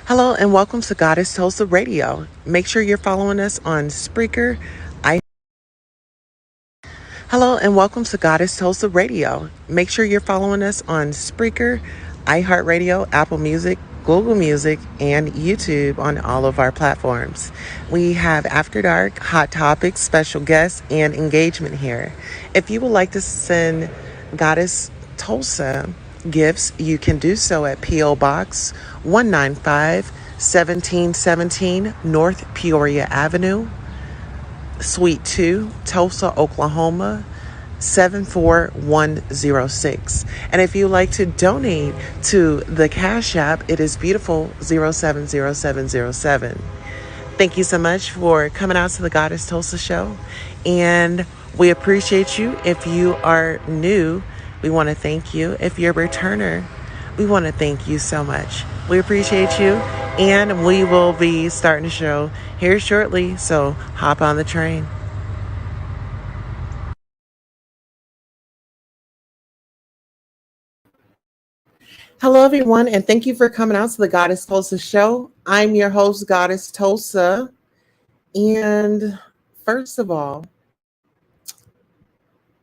Hello and welcome to Goddess Tulsa Radio. Make sure you're following us on Spreaker. I Hello and welcome to Goddess Tulsa Radio. Make sure you're following us on Spreaker, iHeartRadio, Apple Music, Google Music, and YouTube on all of our platforms. We have After Dark, Hot Topics, special guests, and engagement here. If you would like to send Goddess Tulsa gifts, you can do so at P.O. Box 195, 1717 North Peoria Avenue, Suite 2, Tulsa, Oklahoma, 74106. And if you like to donate to the Cash App, it is beautiful 070707. Thank you so much for coming out to the Goddess Tulsa show. And we appreciate you. If you are new, we want to thank you. If you're a returner, we want to thank you so much. We appreciate you. And we will be starting the show here shortly. So hop on the train. Hello, everyone, and thank you for coming out to the Goddess Tulsa show. I'm your host, Goddess Tulsa. And first of all,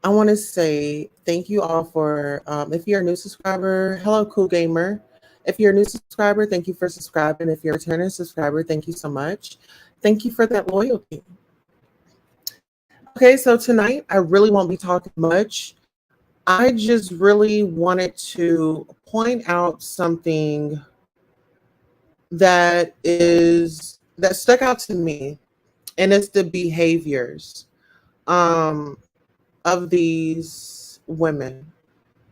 I want to say thank you all for, if you're a new subscriber, hello, Cool Gamer. If you're a new subscriber, thank you for subscribing. If you're a returning subscriber, thank you so much. Thank you for that loyalty. Okay, so tonight I really won't be talking much. I just really wanted to point out something that stuck out to me, and it's the behaviors um, of these women.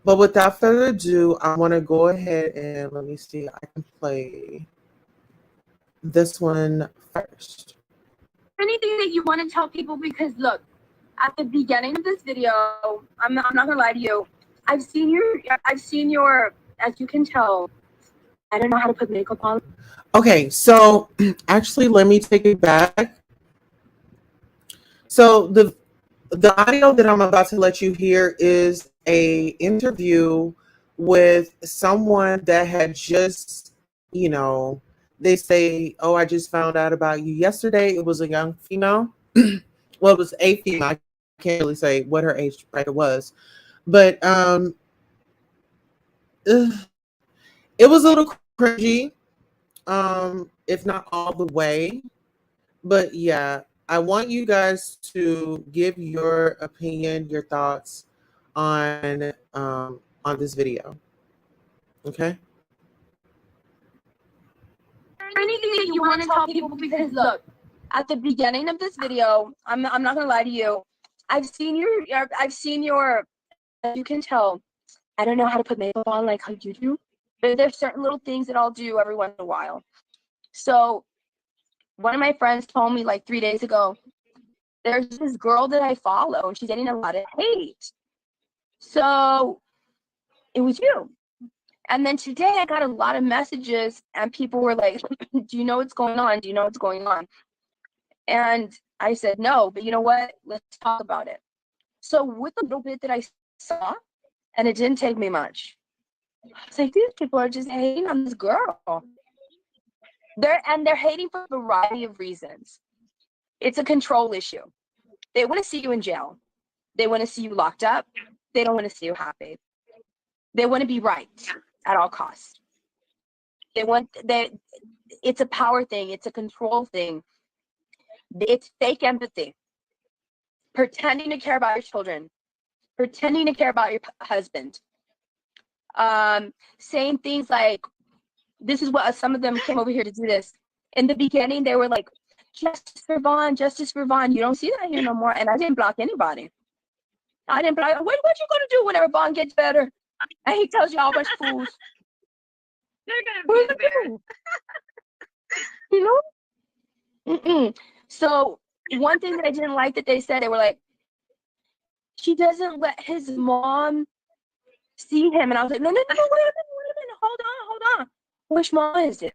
But without further ado, I want to go ahead and let me see. I can play this one first. Anything that you want to tell people, because look, at the beginning of this video, I'm not gonna lie to you. I've seen your, as you can tell, I don't know how to put makeup on. Okay, so actually, let me take it back. So the audio that I'm about to let you hear is a interview with someone that had just, they say, "Oh, I just found out about you yesterday." It was a young female. Well, it was a female. I can't really say what her age bracket was, but it was a little cringy, if not all the way. But yeah, I want you guys to give your opinion, your thoughts on this video. Okay. Anything that you want to tell people, because look, at the beginning of this video, I'm not gonna lie to you. I've seen your, as you can tell, I don't know how to put makeup on like how you do, but there's certain little things that I'll do every once in a while. So one of my friends told me like 3 days ago, there's this girl that I follow and she's getting a lot of hate. So it was you. And then today I got a lot of messages and people were like, do you know what's going on? Do you know what's going on? And I said, no, but you know what? Let's talk about it. So with the little bit that I saw, and it didn't take me much, I was like, these people are just hating on this girl. They're hating for a variety of reasons. It's a control issue. They want to see you in jail. They want to see you locked up. They don't want to see you happy. They want to be right at all costs. It's a power thing. It's a control thing. It's fake empathy. Pretending to care about your children. Pretending to care about your husband. Saying things like, this is what some of them came over here to do this. In the beginning, they were like, justice for Vaughn, justice for Vaughn. You don't see that here no more. And I didn't block anybody. I didn't block. What you gonna do whenever Vaughn gets better? And he tells you all bunch of fools. They're gonna be there. You know? So one thing that I didn't like that they said, they were like, she doesn't let his mom see him. And I was like, no, wait a minute, hold on. Which mama is it?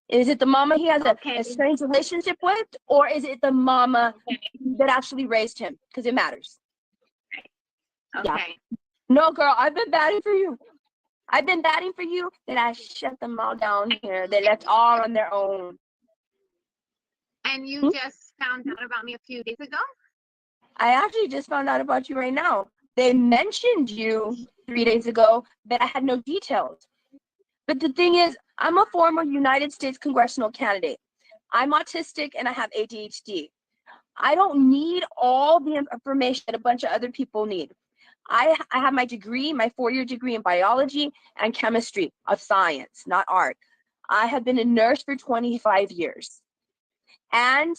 Is it the mama he has a strange relationship with, or is it the mama that actually raised him? Because it matters. Okay. Yeah. No, girl, I've been batting for you. I've been batting for you, then I shut them all down here. They left all on their own. And you just found out about me a few days ago? I actually just found out about you right now. They mentioned you 3 days ago, but I had no details. But the thing is, I'm a former United States congressional candidate. I'm autistic and I have ADHD. I don't need all the information that a bunch of other people need. I have my degree, my 4-year degree in biology and chemistry of science, not art. I have been a nurse for 25 years. And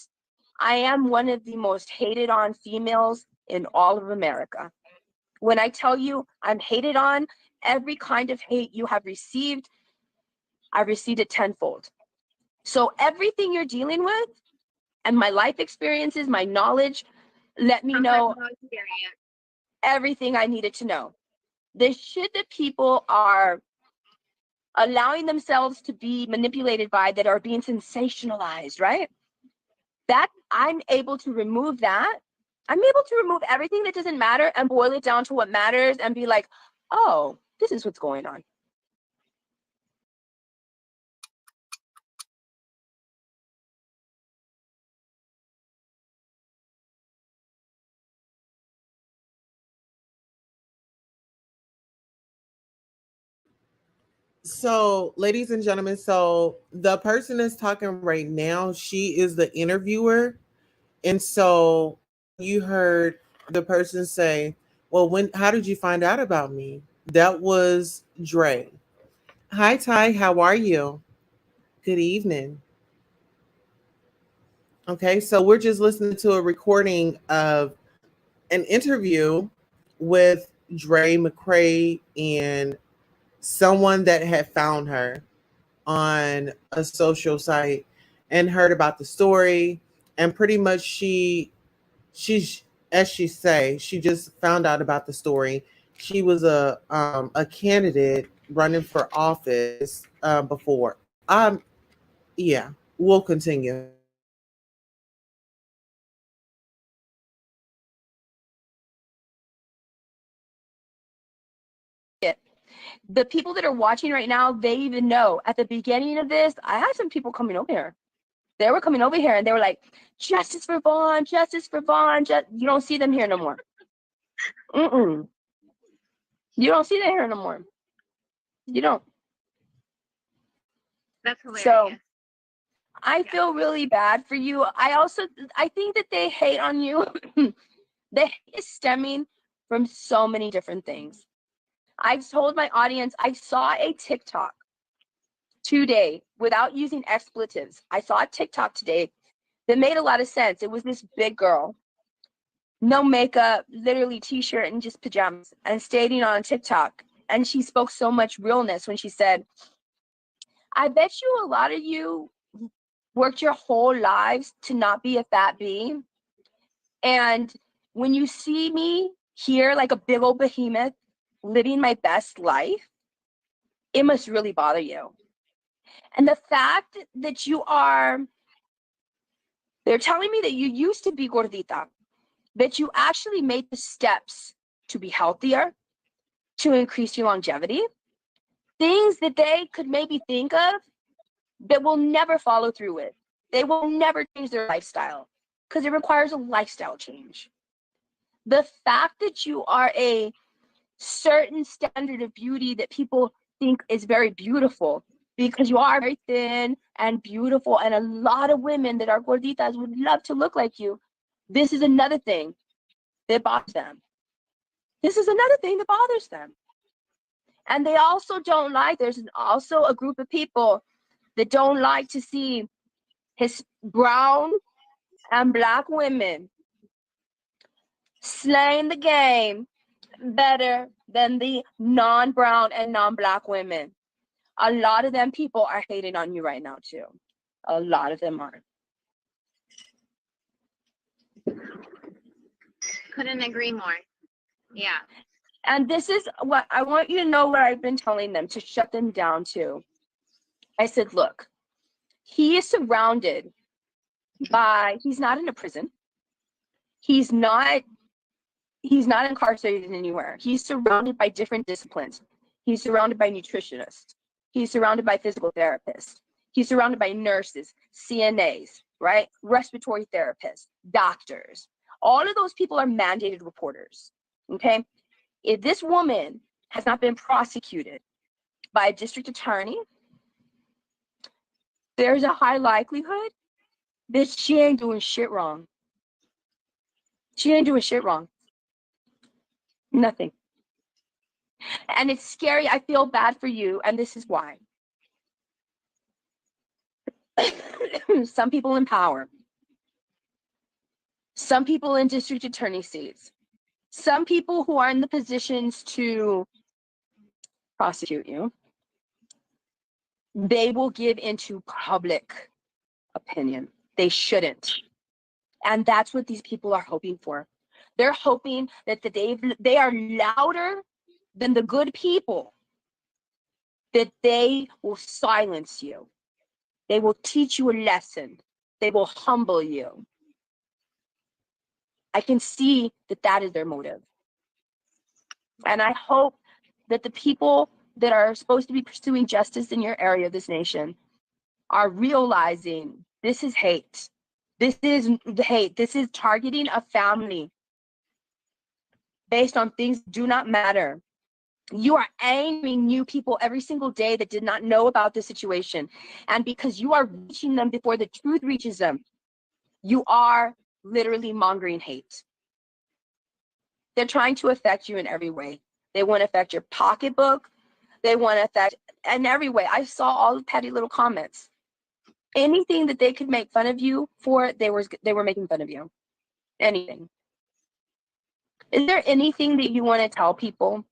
I am one of the most hated on females in all of America. When I tell you I'm hated on, every kind of hate you have received, I received it tenfold. So everything you're dealing with and my life experiences, my knowledge, let me know everything I needed to know. The shit that people are allowing themselves to be manipulated by, that are being sensationalized, right? That I'm able to remove that. I'm able to remove everything that doesn't matter and boil it down to what matters and be like, oh, this is what's going on. So, ladies and gentlemen, so the person that's talking right now, she is the interviewer. And so you heard the person say, well, how did you find out about me? That was Dre. Hi, Ty. How are you? Good evening. Okay. So we're just listening to a recording of an interview with Dre Mccray and someone that had found her on a social site and heard about the story. And pretty much she's, as she say, she just found out about the story. She was a candidate running for office before. Yeah, we'll continue. The people that are watching right now, they even know at the beginning of this, I had some people coming over here. They were coming over here and they were like, justice for Vaughn, justice for Vaughn. You don't see them here no more. Mm-mm. You don't see them here no more. You don't. That's hilarious. So I feel really bad for you. I think that they hate on you. The hate is stemming from so many different things. I told my audience, I saw a TikTok today without using expletives. I saw a TikTok today that made a lot of sense. It was this big girl, no makeup, literally t-shirt and just pajamas, and stating on TikTok. And she spoke so much realness when she said, I bet you a lot of you worked your whole lives to not be a fat bee. And when you see me here like a big old behemoth living my best life, it must really bother you. And the fact that they're telling me that you used to be gordita, that you actually made the steps to be healthier, to increase your longevity, things that they could maybe think of that will never follow through with. They will never change their lifestyle because it requires a lifestyle change. The fact that you are a certain standard of beauty that people think is very beautiful, because you are very thin and beautiful, and a lot of women that are gorditas would love to look like you. This is another thing that bothers them. This is another thing that bothers them. And they also don't like, there's also a group of people that don't like to see his brown and black women slaying the game better than the non-brown and non-black women. A lot of them people are hating on you right now too. A lot of them are. Couldn't agree more. Yeah. And this is what I want you to know, what I've been telling them to shut them down too. I said, look, he is surrounded by, he's not in a prison. He's not incarcerated anywhere. He's surrounded by different disciplines. He's surrounded by nutritionists. He's surrounded by physical therapists. He's surrounded by nurses, CNAs, right? Respiratory therapists, doctors. All of those people are mandated reporters, okay? If this woman has not been prosecuted by a district attorney, there's a high likelihood that she ain't doing shit wrong. She ain't doing shit wrong. Nothing. And it's scary. I feel bad for you, and this is why. Some people in power, some people in district attorney seats, some people who are in the positions to prosecute you, they will give into public opinion. They shouldn't. And that's what these people are hoping for. They're hoping that they are louder than the good people, that they will silence you. They will teach you a lesson. They will humble you. I can see that that is their motive. And I hope that the people that are supposed to be pursuing justice in your area of this nation are realizing this is hate. This is hate. This is targeting a family based on things that do not matter. You are angering new people every single day that did not know about this situation. And because you are reaching them before the truth reaches them, you are literally mongering hate. They're trying to affect you in every way. They want to affect your pocketbook. They want to affect in every way. I saw all the petty little comments. Anything that they could make fun of you for, they were making fun of you. Anything. Is there anything that you want to tell people?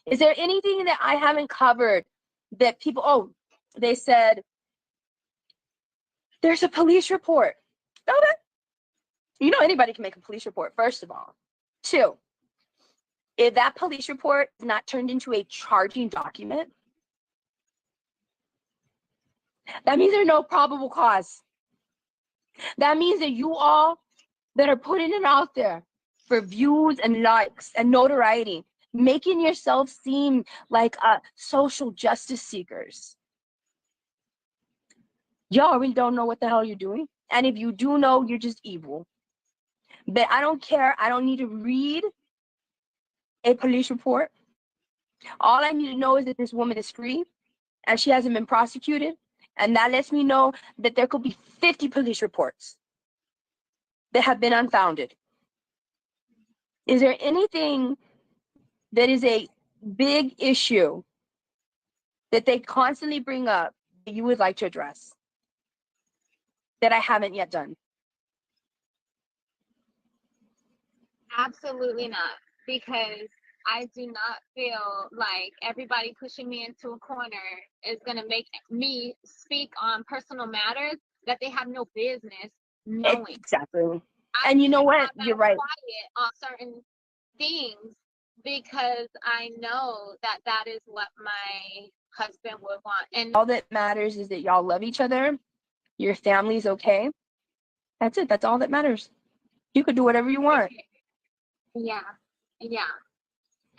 Is there anything that I haven't covered that people, they said, there's a police report. Okay. You know, anybody can make a police report, first of all. 2, if that police report is not turned into a charging document, that means there's no probable cause. That means that you all that are putting it out there for views and likes and notoriety, making yourself seem like social justice seekers, y'all really don't know what the hell you're doing. And if you do know, you're just evil. But I don't care. I don't need to read a police report. All I need to know is that this woman is free and she hasn't been prosecuted. And that lets me know that there could be 50 police reports that have been unfounded. Is there anything that is a big issue that they constantly bring up that you would like to address that I haven't yet done? Absolutely not, because I do not feel like everybody pushing me into a corner is going to make me speak on personal matters that they have no business knowing. Exactly. And you know what? You're right. Quiet on certain things because I know that that is what my husband would want. And all that matters is that y'all love each other. Your family's okay. That's it. That's all that matters. You could do whatever you want. Yeah.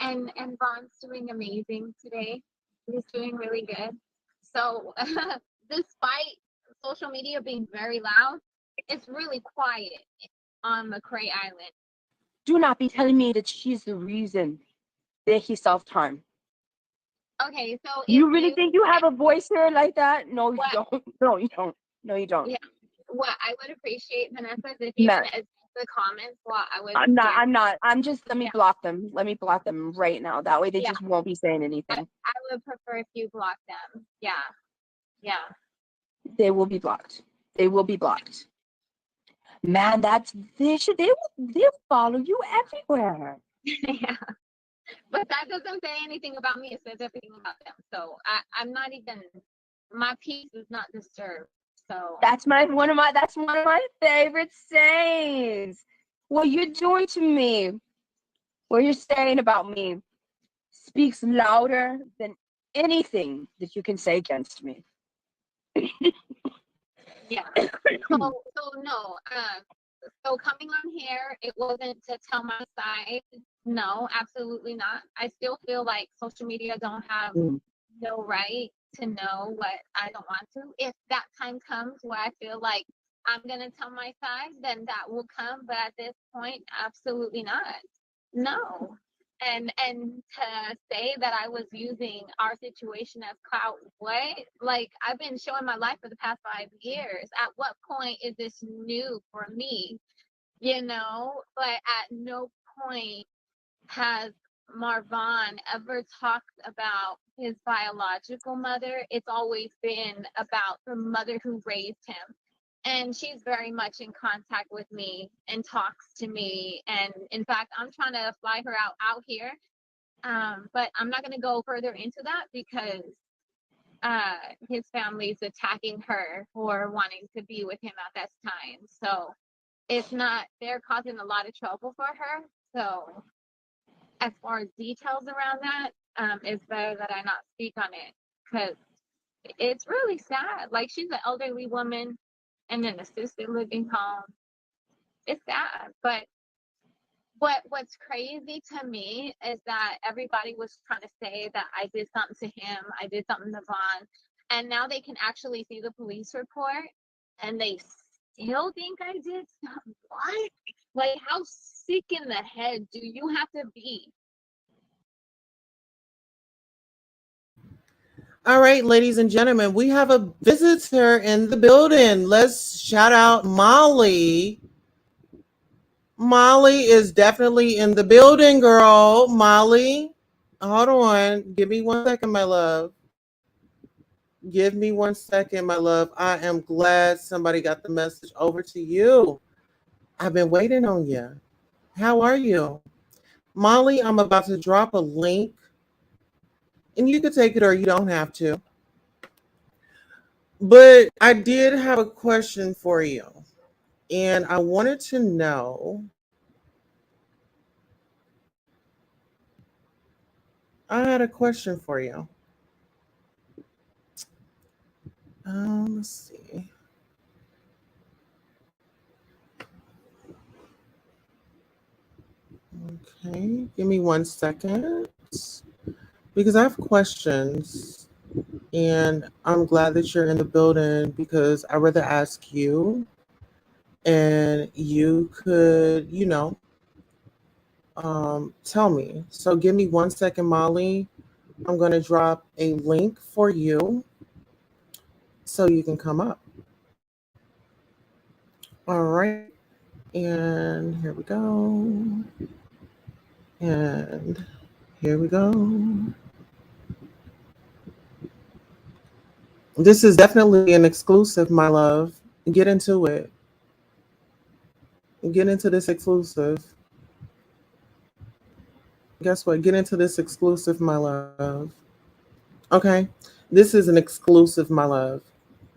And Ron's doing amazing today. He's doing really good. So despite social media being very loud, it's really quiet on Mccray Island. Do not be telling me that she's the reason that he self-harmed. Okay, so you really think you have a voice here like that? No, you don't. No, you don't. No, you don't. Yeah. What I would appreciate, Vanessa, if you could the comments while I was. I'm not. I'm just, let me block them. Let me block them right now. That way they just won't be saying anything. I would prefer if you block them. Yeah. They will be blocked. They will be blocked. Man, they'll follow you everywhere. Yeah. But that doesn't say anything about me. It says everything about them. So I'm not even, my peace is not disturbed. So that's one of my favorite sayings. What you're doing to me, what you're saying about me, speaks louder than anything that you can say against me. Yeah. So no. So coming on here, it wasn't to tell my side. No, absolutely not. I still feel like social media don't have no right to know what I don't want to. If that time comes where I feel like I'm gonna tell my side, then that will come. But at this point, absolutely not. No. And to say that I was using our situation as clout, what? Like, I've been showing my life for the past 5 years. At what point is this new for me? You know, but at no point has Marvin ever talked about his biological mother. It's always been about the mother who raised him. And she's very much in contact with me and talks to me. And in fact, I'm trying to fly her out here. But I'm not going to go further into that because his family's attacking her for wanting to be with him at that time. So it's not, they're causing a lot of trouble for her. So as far as details around that, it's better that I not speak on it because it's really sad. Like, she's an elderly woman in an assisted living home. It's sad. But what's crazy to me is that everybody was trying to say that I did something to him, I did something to Vaughn, and now they can actually see the police report and they still think I did something. What? Like, how sick in the head do you have to be? All right, ladies and gentlemen, we have a visitor in the building. Let's shout out Molly. Molly is definitely in the building, girl. Molly, hold on. Give me 1 second, my love. Give me 1 second, my love. I am glad somebody got the message over to you. I've been waiting on you. How are you? Molly, I'm about to drop a link, and you can take it or you don't have to. But I did have a question for you, and I wanted to know. I had a question for you. Let's see. Okay, give me 1 second because I have questions, and I'm glad that you're in the building because I'd rather ask you, and you could, tell me. So give me 1 second, Molly. I'm going to drop a link for you so you can come up. All right. And here we go. And here we go. This is definitely an exclusive, my love. Get into it. Get into this exclusive. Guess what? Get into this exclusive, my love. Okay. This is an exclusive, my love.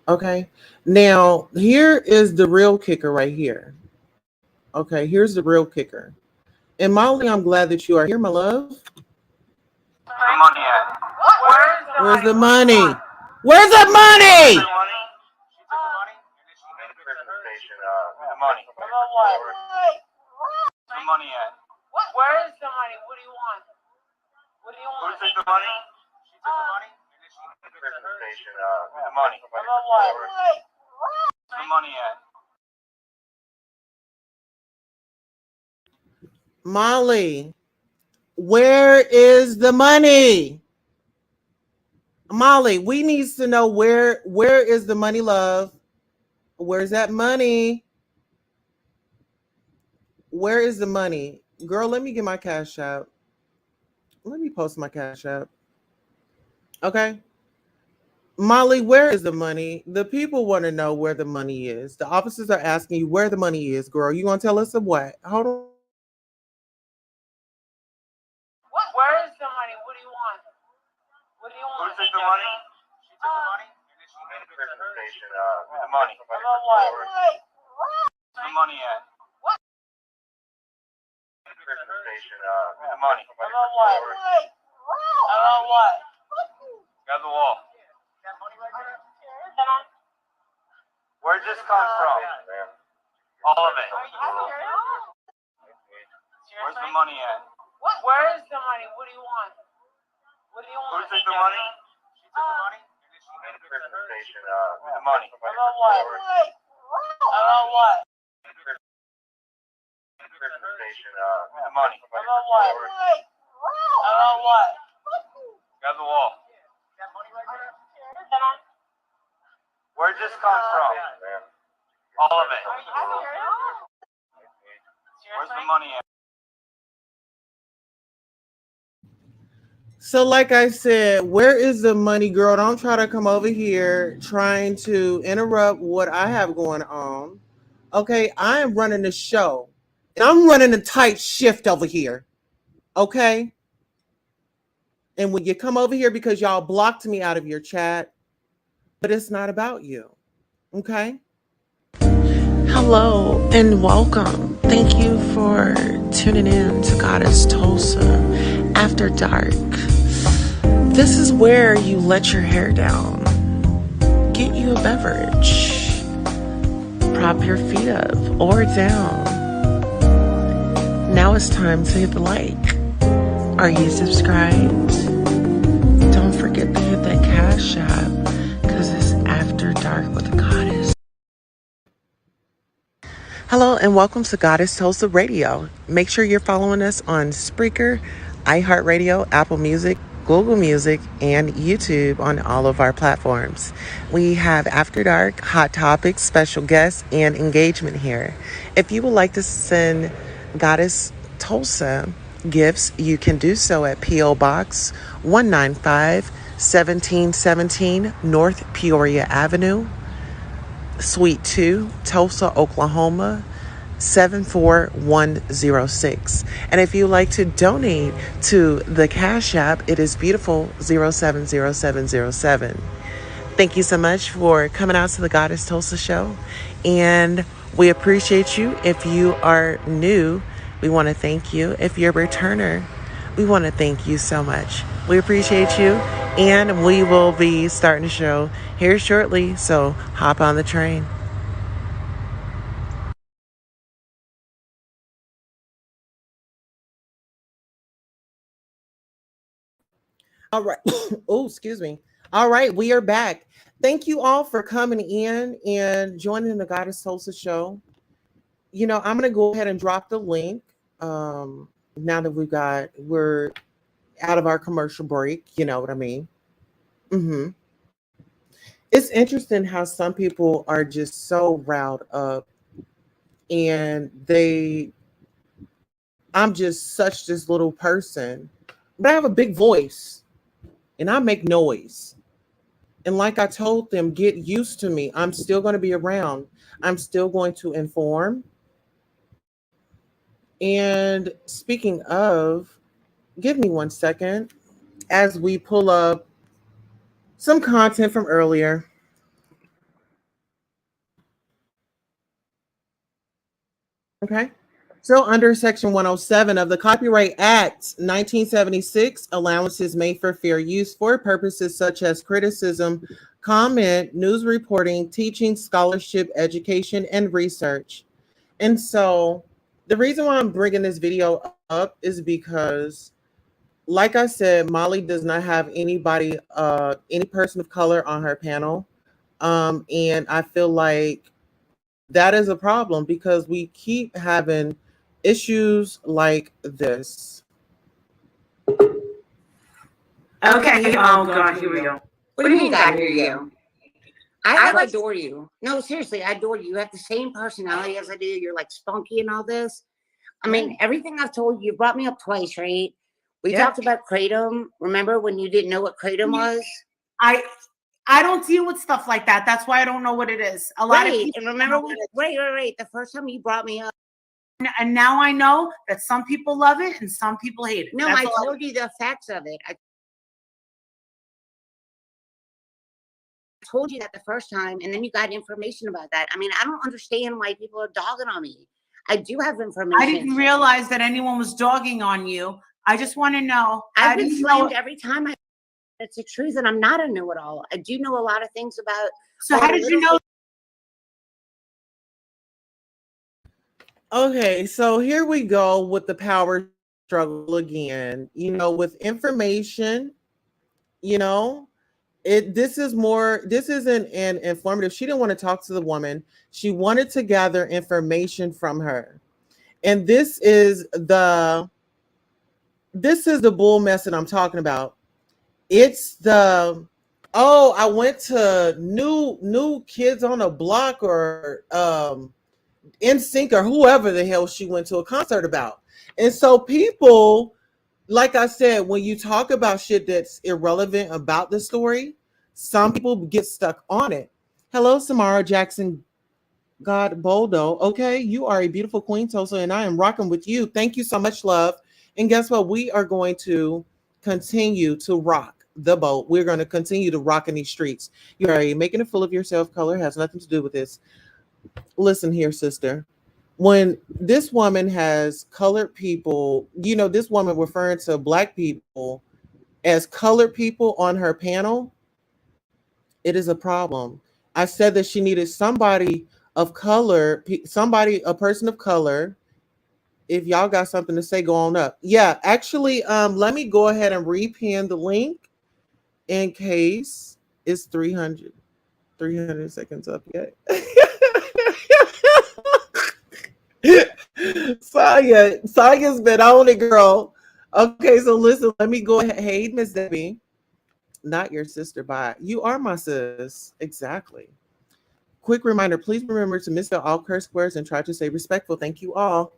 Okay. Now, here is the real kicker right here. Okay. Here's the real kicker. And Molly, I'm glad that you are here, my love. Where's the money at? Where's the money? Where's the money? She took the money and then she made a presentation with the money. Where's the money at? Where is the money? What do you want? What do you Who want? took the money? She took the money and then she made a presentation with the money. About what? Where's the money at? Molly, where is the money? Molly, we need to know where is the money, love? Where's that money? Where is the money? Girl, let me get my cash out. Let me post my cash out. Okay. Molly, where is the money? The people want to know where the money is. The officers are asking you where the money is, girl. You gonna tell us of what? Hold on. Where is the money? What do you want? What do you Who want? took the money? She took the money and then she made a presentation with the money. About what? Where's the money at? Presentation with the money. About what? About what? Grab the wall. Where'd this come from? All of it. Where's the money at? Where is the money? What do you want? What do you Who want? took the money? She took the money, and then she made a picture station with the money. About what? About what? Station with the money. About what? About what? Grab the wall. Where'd this come from? All of it. Where's the money at? So, like I said, where is the money, girl? Don't try to come over here trying to interrupt what I have going on. Okay, I am running the show. And I'm running a tight shift over here. Okay? And when you come over here because y'all blocked me out of your chat, but it's not about you. Okay? Hello and welcome. Thank you for tuning in to Goddess Tulsa After Dark. This is where you let your hair down, get you a beverage, prop your feet up or down. Now it's time to hit the like. Are you subscribed? Don't forget to hit that cash app because it's After Dark with the Goddess. Hello and welcome to Goddess Tulsa Radio. Make sure you're following us on Spreaker, iHeartRadio, Apple Music, Google Music, and YouTube on all of our platforms. We have After Dark, Hot Topics, special guests, and engagement here. If you would like to send Goddess Tulsa gifts, you can do so at P.O. Box 195, 1717 North Peoria Avenue, Suite 2, Tulsa, Oklahoma, 74106. And if you like to donate to the Cash App, it is beautiful 070707. Thank you so much for coming out to the Goddess Tulsa show. And we appreciate you. If you are new, we want to thank you. If you're a returner, we want to thank you so much. We appreciate you. And we will be starting the show here shortly. So hop on the train. All right. Oh, excuse me. All right. We are back. Thank you all for coming in and joining the Goddess Tulsa show. You know, I'm going to go ahead and drop the link. Now that we're out of our commercial break, you know what I mean? Mm-hmm. It's interesting how some people are just so riled up and I'm just such this little person, but I have a big voice and I make noise. And like I told them, get used to me. I'm still going to be around. I'm still going to inform. And speaking of, give me 1 second as we pull up some content from earlier. Okay. So under Section 107 of the Copyright Act 1976, allowances made for fair use for purposes such as criticism, comment, news reporting, teaching, scholarship, education, and research. And so the reason why I'm bringing this video up is because, like I said, Molly does not have anybody, any person of color on her panel. And I feel like that is a problem because we keep having issues like this. Okay. Oh God, here we go. What do you mean, God? Here you go. I adore you. No, seriously, I adore you. You have the same personality as I do. You're like spunky and all this. I mean, everything I've told you, you brought me up twice, right? We talked about kratom. Remember when you didn't know what kratom was? I don't deal with stuff like that. That's why I don't know what it is. A lot of people. And remember, wait. The first time you brought me up. And now I know that some people love it and some people hate it. No, I told you the effects of it. I told you that the first time, and then you got information about that. I mean, I don't understand why people are dogging on me. I do have information. I didn't realize that anyone was dogging on you. I just want to know. I've been slammed every time. It's the truth, and I'm not a know-it-all. I do know a lot of things about. So how did you know? Okay, so here we go with the power struggle again, with information, you know, this isn't an informative. She didn't want to talk to the woman. She wanted to gather information from her. And this is the bull mess that I'm talking about. It's I went to new kids on the block, or NSYNC, or whoever the hell she went to a concert about. And so people, like I said, when you talk about shit that's irrelevant about the story, some people get stuck on it. Hello, Samara Jackson God Boldo. Okay, you are a beautiful queen, Tosa, and I am rocking with you. Thank you so much, love. And guess what? We are going to continue to rock the boat. We're going to continue to rock in these streets. You are making a fool of yourself. Color has nothing to do with this. Listen here, sister. When this woman has colored people, this woman referring to black people as colored people on her panel, it is a problem. I said that she needed somebody of color, a person of color. If y'all got something to say, go on up. Yeah, actually, let me go ahead and repin the link in case it's 300 seconds up yet. Saya's been on it, girl. Okay, so listen, let me go ahead. Hey, Miss Debbie. Not your sister, bye. You are my sis. Exactly. Quick reminder, please remember to misspell all curse words and try to stay respectful. Thank you all.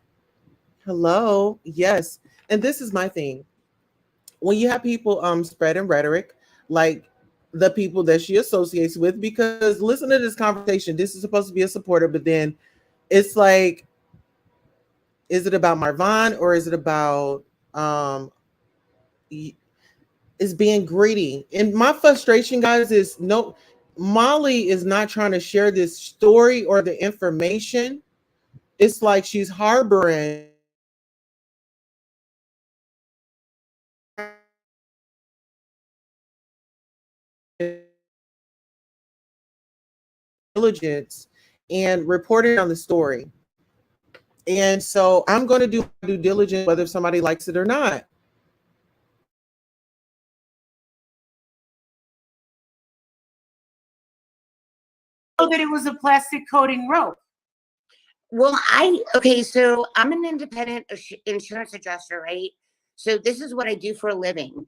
Hello. Yes. And this is my thing. When you have people spreading rhetoric, like the people that she associates with, because listen to this conversation. This is supposed to be a supporter, but then it's like, is it about Marvin, or is it about is being greedy? And my frustration, guys, is no, Molly is not trying to share this story or the information. It's like she's harboring diligence and reporting on the story. And so I'm going to do due diligence, whether somebody likes it or not. That it was a plastic coating rope. Well, so I'm an independent insurance adjuster, right? So this is what I do for a living.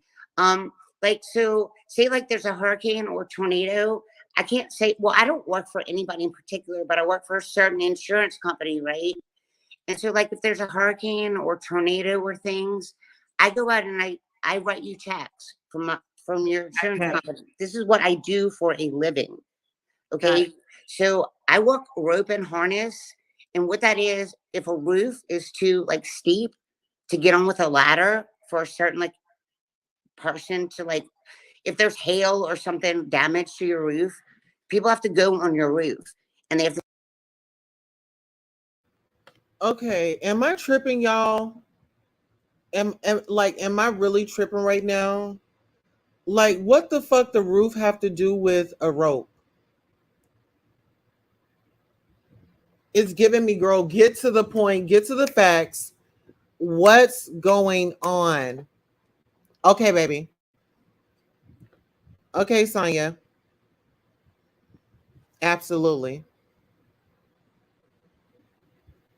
So say like there's a hurricane or tornado. I can't say, well, I don't work for anybody in particular, but I work for a certain insurance company, right? And so like if there's a hurricane or tornado or things, I go out and I write you checks from your insurance company. This is what I do for a living. Okay. So I work rope and harness. And what that is, if a roof is too like steep to get on with a ladder for a certain like person to like, if there's hail or something damage to your roof, people have to go on your roof and they have to. Okay, am I tripping, y'all? Am I really tripping right now? Like, what the fuck the roof have to do with a rope? It's giving me, girl, get to the point, get to the facts. What's going on? Okay, baby. Okay, Sonia. Absolutely.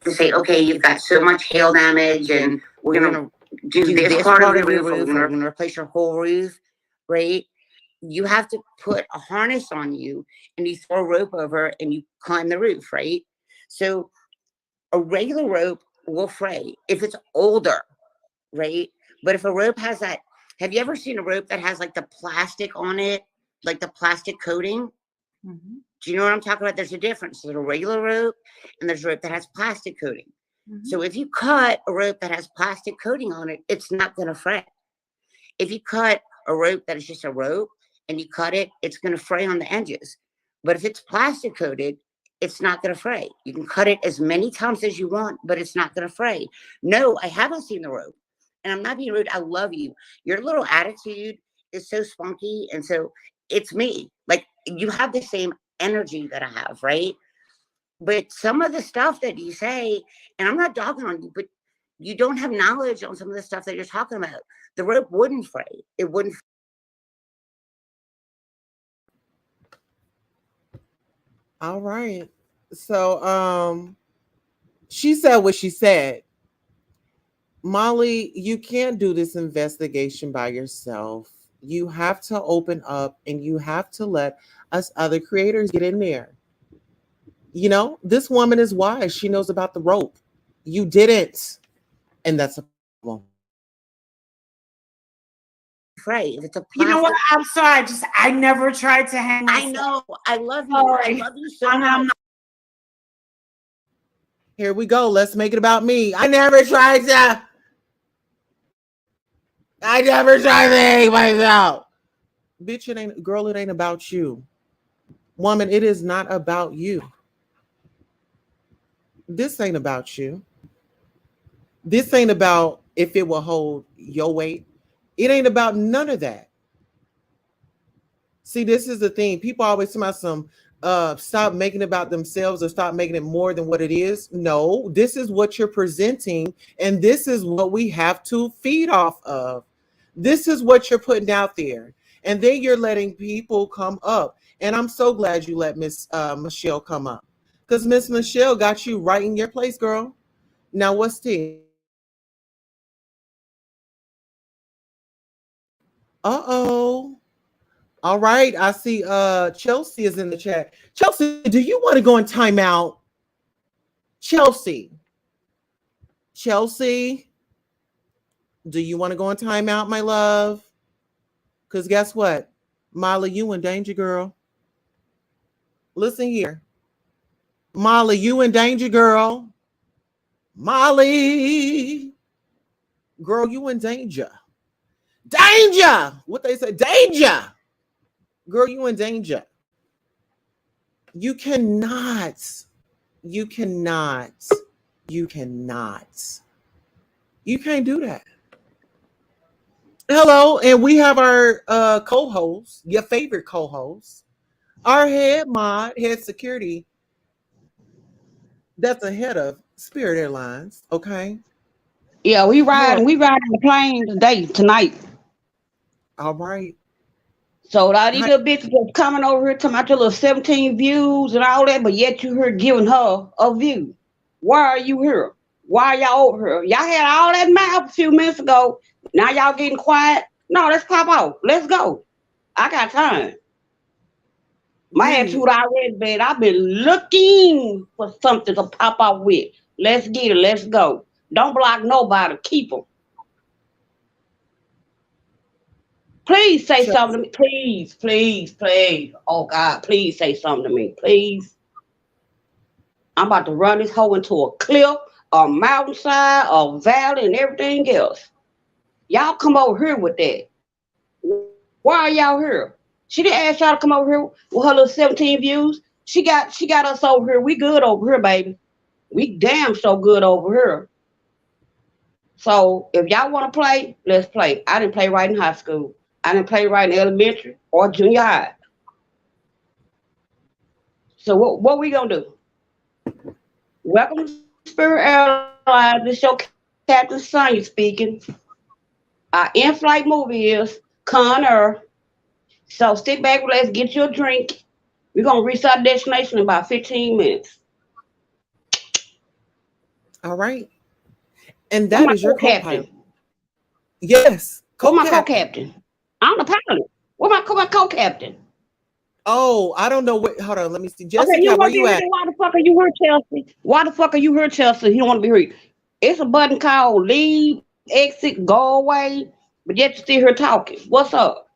To say, okay, you've got so much hail damage and we're going to do this part of your roof, or we're going to replace your whole roof, right? You have to put a harness on you and you throw a rope over and you climb the roof, right? So a regular rope will fray if it's older, right? But if a rope has that, have you ever seen a rope that has like the plastic on it, like the plastic coating? Mm-hmm. Do you know what I'm talking about? There's a difference. There's a regular rope and there's a rope that has plastic coating. Mm-hmm. So if you cut a rope that has plastic coating on it, it's not going to fray. If you cut a rope that is just a rope and you cut it, it's going to fray on the edges. But if it's plastic coated, it's not going to fray. You can cut it as many times as you want, but it's not going to fray. No, I haven't seen the rope. And I'm not being rude. I love you. Your little attitude is so spunky. And so it's me. Like, you have the same energy that I have, right? But some of the stuff that you say, and I'm not dogging on you, but You don't have knowledge on some of the stuff that you're talking about. The rope wouldn't fray. It wouldn't. All right. So she said what she said. Molly, you can't do this investigation by yourself. You have to open up and you have to let us other creators get in there. You know, this woman is wise. She knows about the rope. You didn't. And that's a problem. Fray. If it's a You know what? plastic, I'm sorry. I never tried to hang I myself. know. I love you. Sorry. I love you so I'm much. not. Here we go. Let's make it about me. I never tried to hang myself. Bitch, it ain't, girl, it ain't about you. Woman, it is not about you. This ain't about you. This ain't about if it will hold your weight. It ain't about none of that. See, this is the thing. People always talk about some stop making it about themselves or stop making it more than what it is. No, this is what you're presenting, and this is what we have to feed off of. This is what you're putting out there. And then you're letting people come up. And I'm so glad you let Miss Michelle come up. Because Miss Michelle got you right in your place, girl. Now what's this? Uh-oh. All right. I see Chelsea is in the chat. Chelsea, do you want to go in timeout? Chelsea. Chelsea, do you want to go in timeout, my love? Because guess what? Molly, you in danger, girl. Listen here. Molly, you in danger, girl. Molly. Girl, you in danger. Danger! What they say? Danger! Girl, you in danger. You cannot. You cannot. You cannot. You can't do that. Hello, and we have our co-host, your favorite co-host, our head mod, head security, that's ahead of Spirit Airlines. Okay. Yeah, Hello. we riding the plane tonight. All right. So all these Hi. little bitches just coming over here talking about your little 17 views and all that, but yet you here giving her a view. Why are you here? Why are y'all over here? Y'all had all that mouth a few minutes ago. Now y'all getting quiet. No, let's pop out. Let's go. I got time. My Period. attitude already bad. I've been looking for something to pop out with. Let's get it. Let's go. Don't block nobody. Keep them. Please say something to me. Please, please, please. Oh God, please say something to me. Please. I'm about to run this hoe into a cliff, a mountainside, a valley, and everything else. Y'all come over here with that. Why are y'all here? She didn't ask y'all to come over here with her little 17 views. She got us over here. We good over here, baby. We damn so good over here. So if y'all want to play, let's play. I didn't play right in high school. I didn't play right in elementary or junior high. So what we gonna do? Welcome to Spirit Airlines. This your Captain Sonya speaking. Our in-flight movie is Con Air. So sit back, let's get you a drink. We're gonna reach our destination in about 15 minutes. All right. And Where that my is your co-pilot. co-captain? Yes, Where my co-captain. co-captain? I'm the pilot. Where my co-captain? Oh, I don't know what. Hold on, let me see. Okay, Jessica, you where want to be you here? at? Then why the fuck are you here, Chelsea? Why the fuck are you here, Chelsea? You don't want to be here. It's a button called leave, exit, go away, but yet you're still here talking. What's up?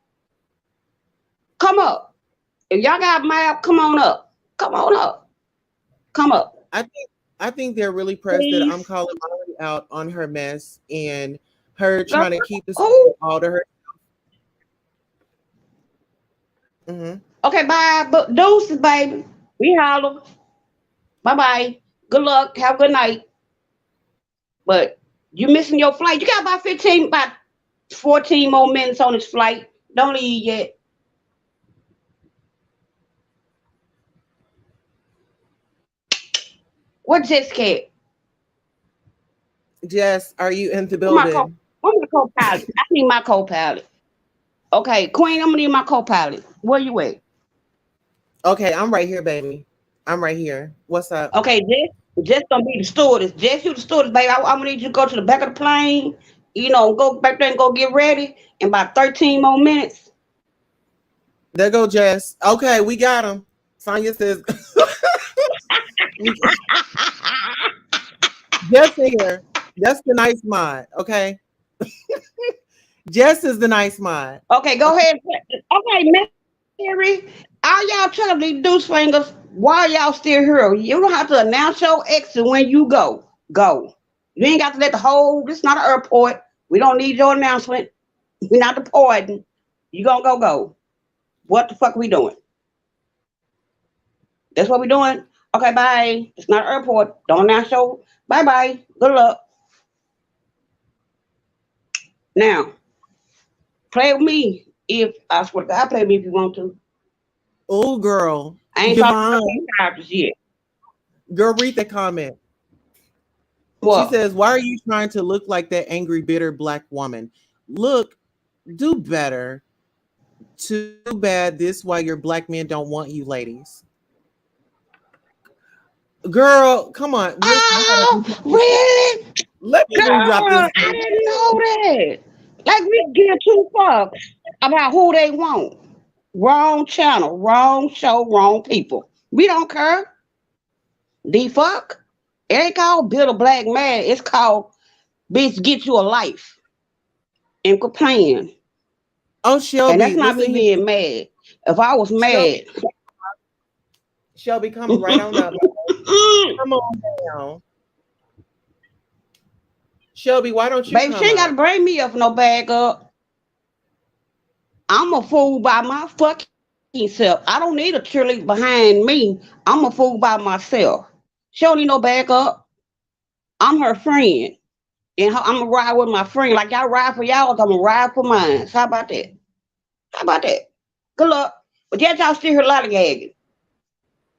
Come up. If y'all got a map, come on up. Come on up. Come up. I think I think they're really pressed that I'm Please. calling Molly out on her mess and her Girl, trying to keep the who? secret all to her. Hmm. Okay, bye. But deuces, baby. We holler. Bye bye. Good luck. Have a good night. But you missing your flight. You got about 14 more minutes on this flight. Don't leave yet. What Jessica? Jess, are you in the Where my building? co-pilot? I need my co-pilot. Okay, Queen, I'm gonna need my co-pilot. Where you at? Okay, I'm right here, baby. I'm right here. What's up? Okay, Jess gonna be the stewardess. Jess, you the stewardess, baby. I'm gonna need you to go to the back of the plane. Go back there and go get ready. In about 13 more minutes. There go Jess. Okay, we got him. Sonya says, Jess here. That's the nice mod. Okay. Jess is the nice mod. Okay, go ahead. Okay, Mary, all y'all trying to be deuce fingers. Why y'all still here? You don't have to announce your exit when you go. Go. You ain't got to let the whole. This is not an airport. We don't need your announcement. We're not deporting. You gonna go. What the fuck we doing? That's what we doing. Okay, bye. It's not an airport. Don't announce your. Bye. Good luck. Now, play with me if I swear to God, play with me if you want to. Oh, girl. I ain't talking about characters yet. Girl, read that comment. What? She says, why are you trying to look like that angry, bitter black woman? Look, do better. Too bad this why your black men don't want you, ladies. Girl, come on. Oh, really? Let me drop this. I didn't know that. Like, we give two fucks about who they want. Wrong channel, wrong show, wrong people. We don't care. The fuck? It ain't called Build a Black Man. It's called Bitch Get You a Life. And quit playing. Oh, Shelby. And that's not me being mad. If I was mad. Shelby, come right on up. Come on down. Shelby, why don't you Baby, she ain't got to bring me up no bag up. I'm a fool by my fucking self. I don't need a cheerleader behind me. I'm a fool by myself. She don't need no back up. I'm her friend. And I'm going to ride with my friend. Like y'all ride for y'all, I'm going to ride for mine. So how about that? Good luck. But yet y'all still here lollygagging.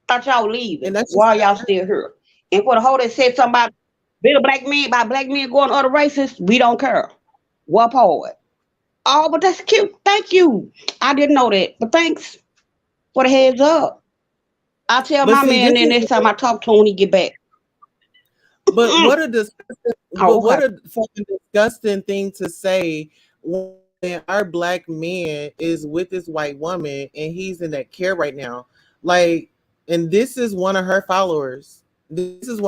Thought y'all leaving. And that's why y'all still here. And for the whole that said something about being a black man, by black men going to other races, we don't care. What part? Oh, but that's cute. Thank you. I didn't know that. But thanks for the heads up. I'll tell my man then next time I talk to him when he get back. But what a fucking disgusting thing to say when our black man is with this white woman and he's in that care right now. Like, and this is one of her followers. This is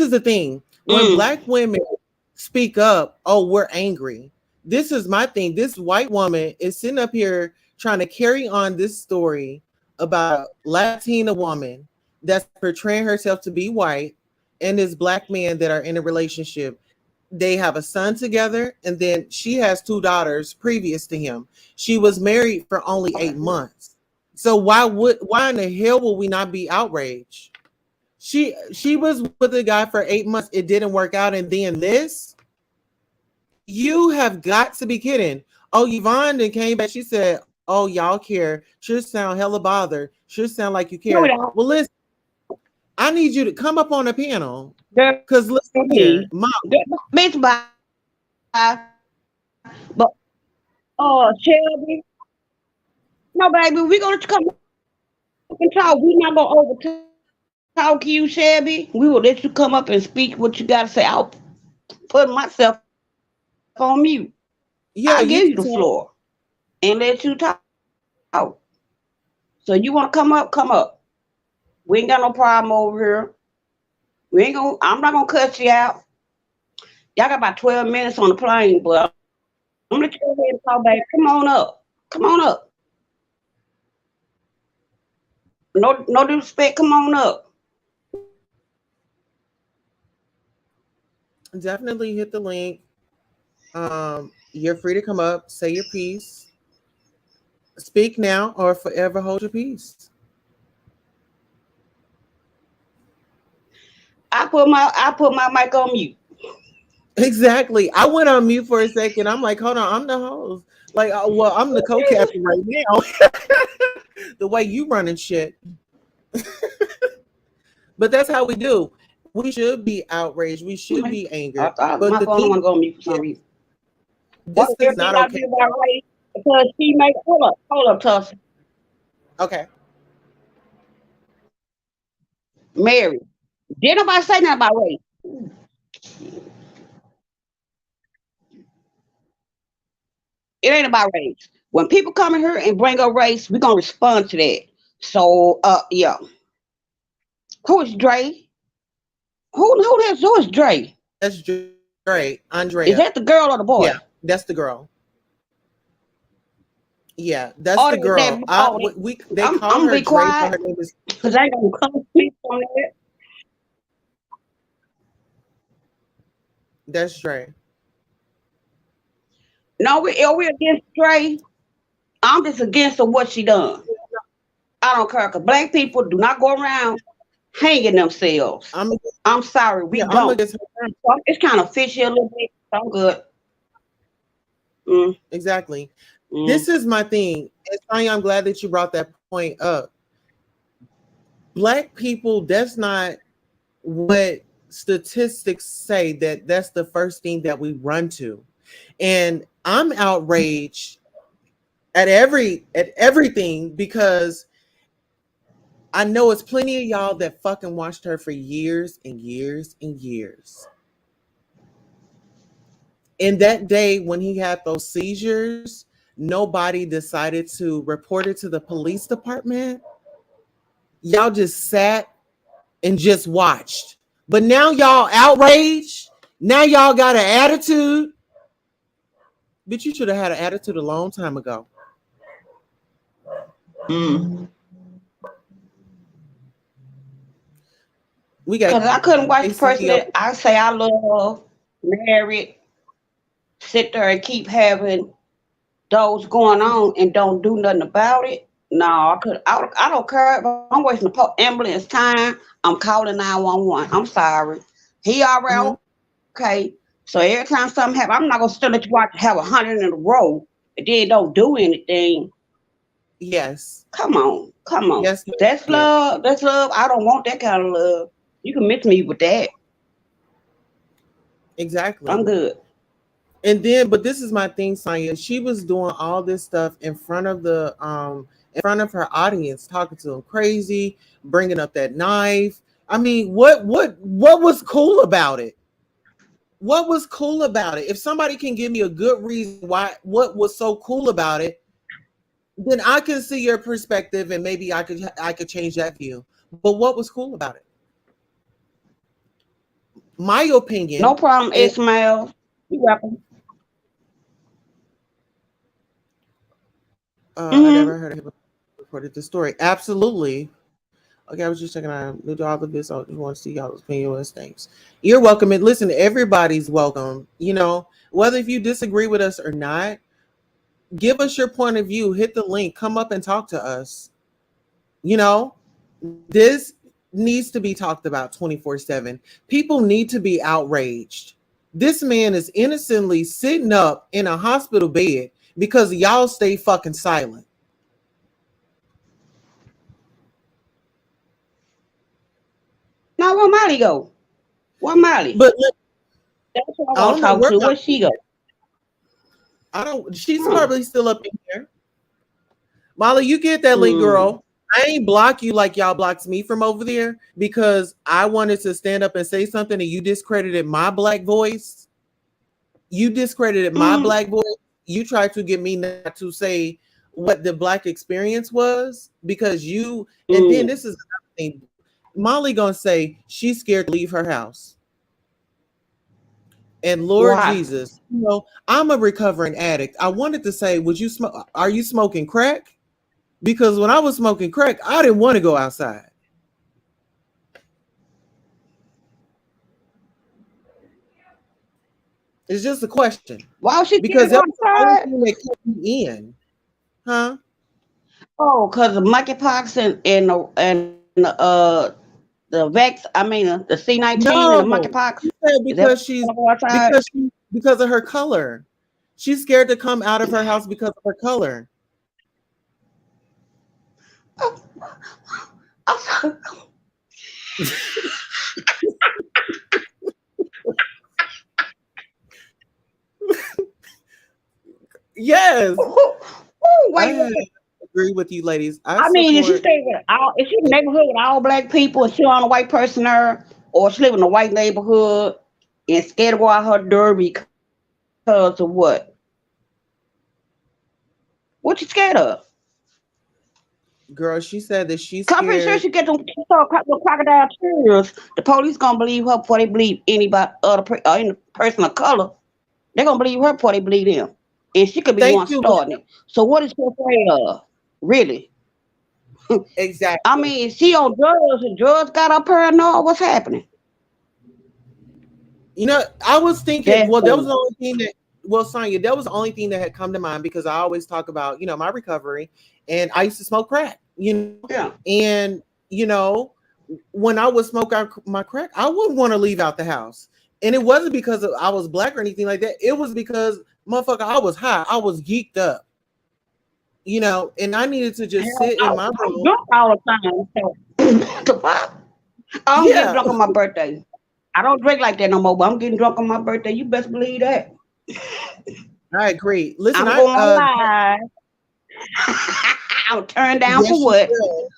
the thing. When black women speak up, oh, we're angry. This is my thing. This white woman is sitting up here trying to carry on this story about a Latina woman that's portraying herself to be white and this black man that are in a relationship. They have a son together, and then she has 2 daughters previous to him. She was married for only 8 months. So why in the hell will we not be outraged? She was with a guy for 8 months. It didn't work out, and then this. You have got to be kidding. Oh, Yvonne then came back. She said, oh, y'all care. Sure sound hella bothered. Sure sound like you care. Well, listen, I need you to come up on the panel. Because listen here, Mom. Bitch, bye. But, Shelby. No, baby, we're going to come and talk. We're not going to over talk you, Shelby. We will let you come up and speak what you got to say. I'll put myself on mute. Yeah, I'll give you the floor and let you talk. So you want to come up? Come up. We ain't got no problem over here. I'm not gonna cut you out. Y'all got about 12 minutes on the plane, but I'm gonna let you go ahead and talk back. Come on up. No disrespect. Come on up. Definitely hit the link. You're free to come up, say your piece. Speak now or forever hold your peace. I put my mic on mute. Exactly. I went on mute for a second. I'm like, hold on, I'm the host. Like, well, I'm the co-captain right now. The way you running shit. But that's how we do. We should be outraged. We should be angered. I, But my the phone don't want thing, to go on mute for some reason. What this is everything not I okay. do about race? Because she made hold up, Tuss. Okay. Mary. Did nobody say nothing about race? It ain't about race. When people come in here and bring up race, we're gonna respond to that. So yeah. Who is Dre? Who is Dre? That's Dre, Is Andrea. that the girl or the boy? Yeah, that's the girl. Yeah, that's Or the that girl. oh, They I'm call gonna her be Dre, but quiet her name is because I ain't gonna come speak on that. that's Dre. No, we against Dre. I'm just against what she done. I don't care because black people do not go around hanging themselves. I'm I'm sorry, we yeah, I'm don't. against her. So it's kind of fishy a little bit. I'm good. Mm, Exactly. mm. This is my thing. And Tanya, I'm glad that you brought that point up. Black people, that's not what statistics say that's the first thing that we run to. And I'm outraged at everything because I know it's plenty of y'all that fucking watched her for years and years and years. And that day when he had those seizures, nobody decided to report it to the police department. Y'all just sat and just watched. But now y'all outraged. Now y'all got an attitude. Bitch, you should have had an attitude a long time ago. Mm. We got Because I couldn't watch the person Casey. that I say I love, married, sit there and keep having those going on and don't do nothing about it. No, I don't care if I'm wasting the ambulance time. I'm calling 911. I'm sorry. He already okay. So every time something happens, I'm not gonna still let you watch have 100 in a row and then don't do anything. Yes. Come on, come on. Yes. That's Yeah. love. That's love. I don't want that kind of love. You can miss me with that. Exactly. I'm good. And then, but this is my thing, Sonya. She was doing all this stuff in front of her audience, talking to them crazy, bringing up that knife. I mean, what was cool about it? What was cool about it? If somebody can give me a good reason why, what was so cool about it, then I can see your perspective and maybe I could change that view. But what was cool about it? My No opinion, problem, and Ismail. You welcome. I Mm-hmm. never heard of him reported the story. Absolutely. Okay, I was just checking out new to all of this. I just want to see y'all's opinion on things. You're welcome. And listen, everybody's welcome. You know, whether if you disagree with us or not, give us your point of view. Hit the link. Come up and talk to us. You know, this needs to be talked about 24/7. People need to be outraged. This man is innocently sitting up in a hospital bed because y'all stay fucking silent. Now where Molly go? Where Molly? But That's what I I want to don't know talk where to. Where she go? I don't. She's Hmm. probably still up in here. Molly, you get that link, Hmm. girl. I ain't block you like y'all blocked me from over there because I wanted to stand up and say something and you discredited my black voice. You discredited my Hmm. black voice. You tried to get me not to say what the black experience was because you, and then Hmm. this is another thing. Molly gonna say she's scared to leave her house. And Lord Why? Jesus, you know, I'm a recovering addict. I wanted to say, would you smoke? Are you smoking crack? Because when I was smoking crack, I didn't want to go outside. It's just a question. Why was she scared to Because go that was the only outside? thing that kept me in. Huh? Oh, because of monkeypox and the Vex. I mean the C-19 and the No. monkeypox. She said Is that why she go outside? because of her color. She's scared to come out of her house because of her color. Oh, I'm sorry. Yes, Ooh, I wait, wait. agree with you, ladies. I I mean, if she support. stay with all, if she in a neighborhood with all black people and she on a white person there, or she live in a white neighborhood and scared to go out her door because of what? What you scared of? Girl, she said that she's 'Cause I'm pretty sure scared. she get them crocodile tears. The police gonna believe her before they believe anybody any person of color. They gonna believe her before they believe him, and she could be the Thank one you, starting Linda. it. So what is she afraid of? Really? I Exactly. mean, she on drugs and drugs got her paranoid. What's happening? You know, I was thinking, That's well, that was the only thing that, well, Sonya, that was the only thing that had come to mind because I always talk about, my recovery, and I used to smoke crack, yeah. and, you know, when I would smoke out my crack, I wouldn't want to leave out the house. And it wasn't because I was black or anything like that. It was because, motherfucker, I was high. I was geeked up, and I needed to just Hell sit in no, my I'm room. drunk all the time. So, the fuck? I'm getting Yeah. drunk on my birthday. I don't drink like that no more, but I'm getting drunk on my birthday. You best believe that. I agree. Listen, I'm going live. I'm turned down for yes, you what? will.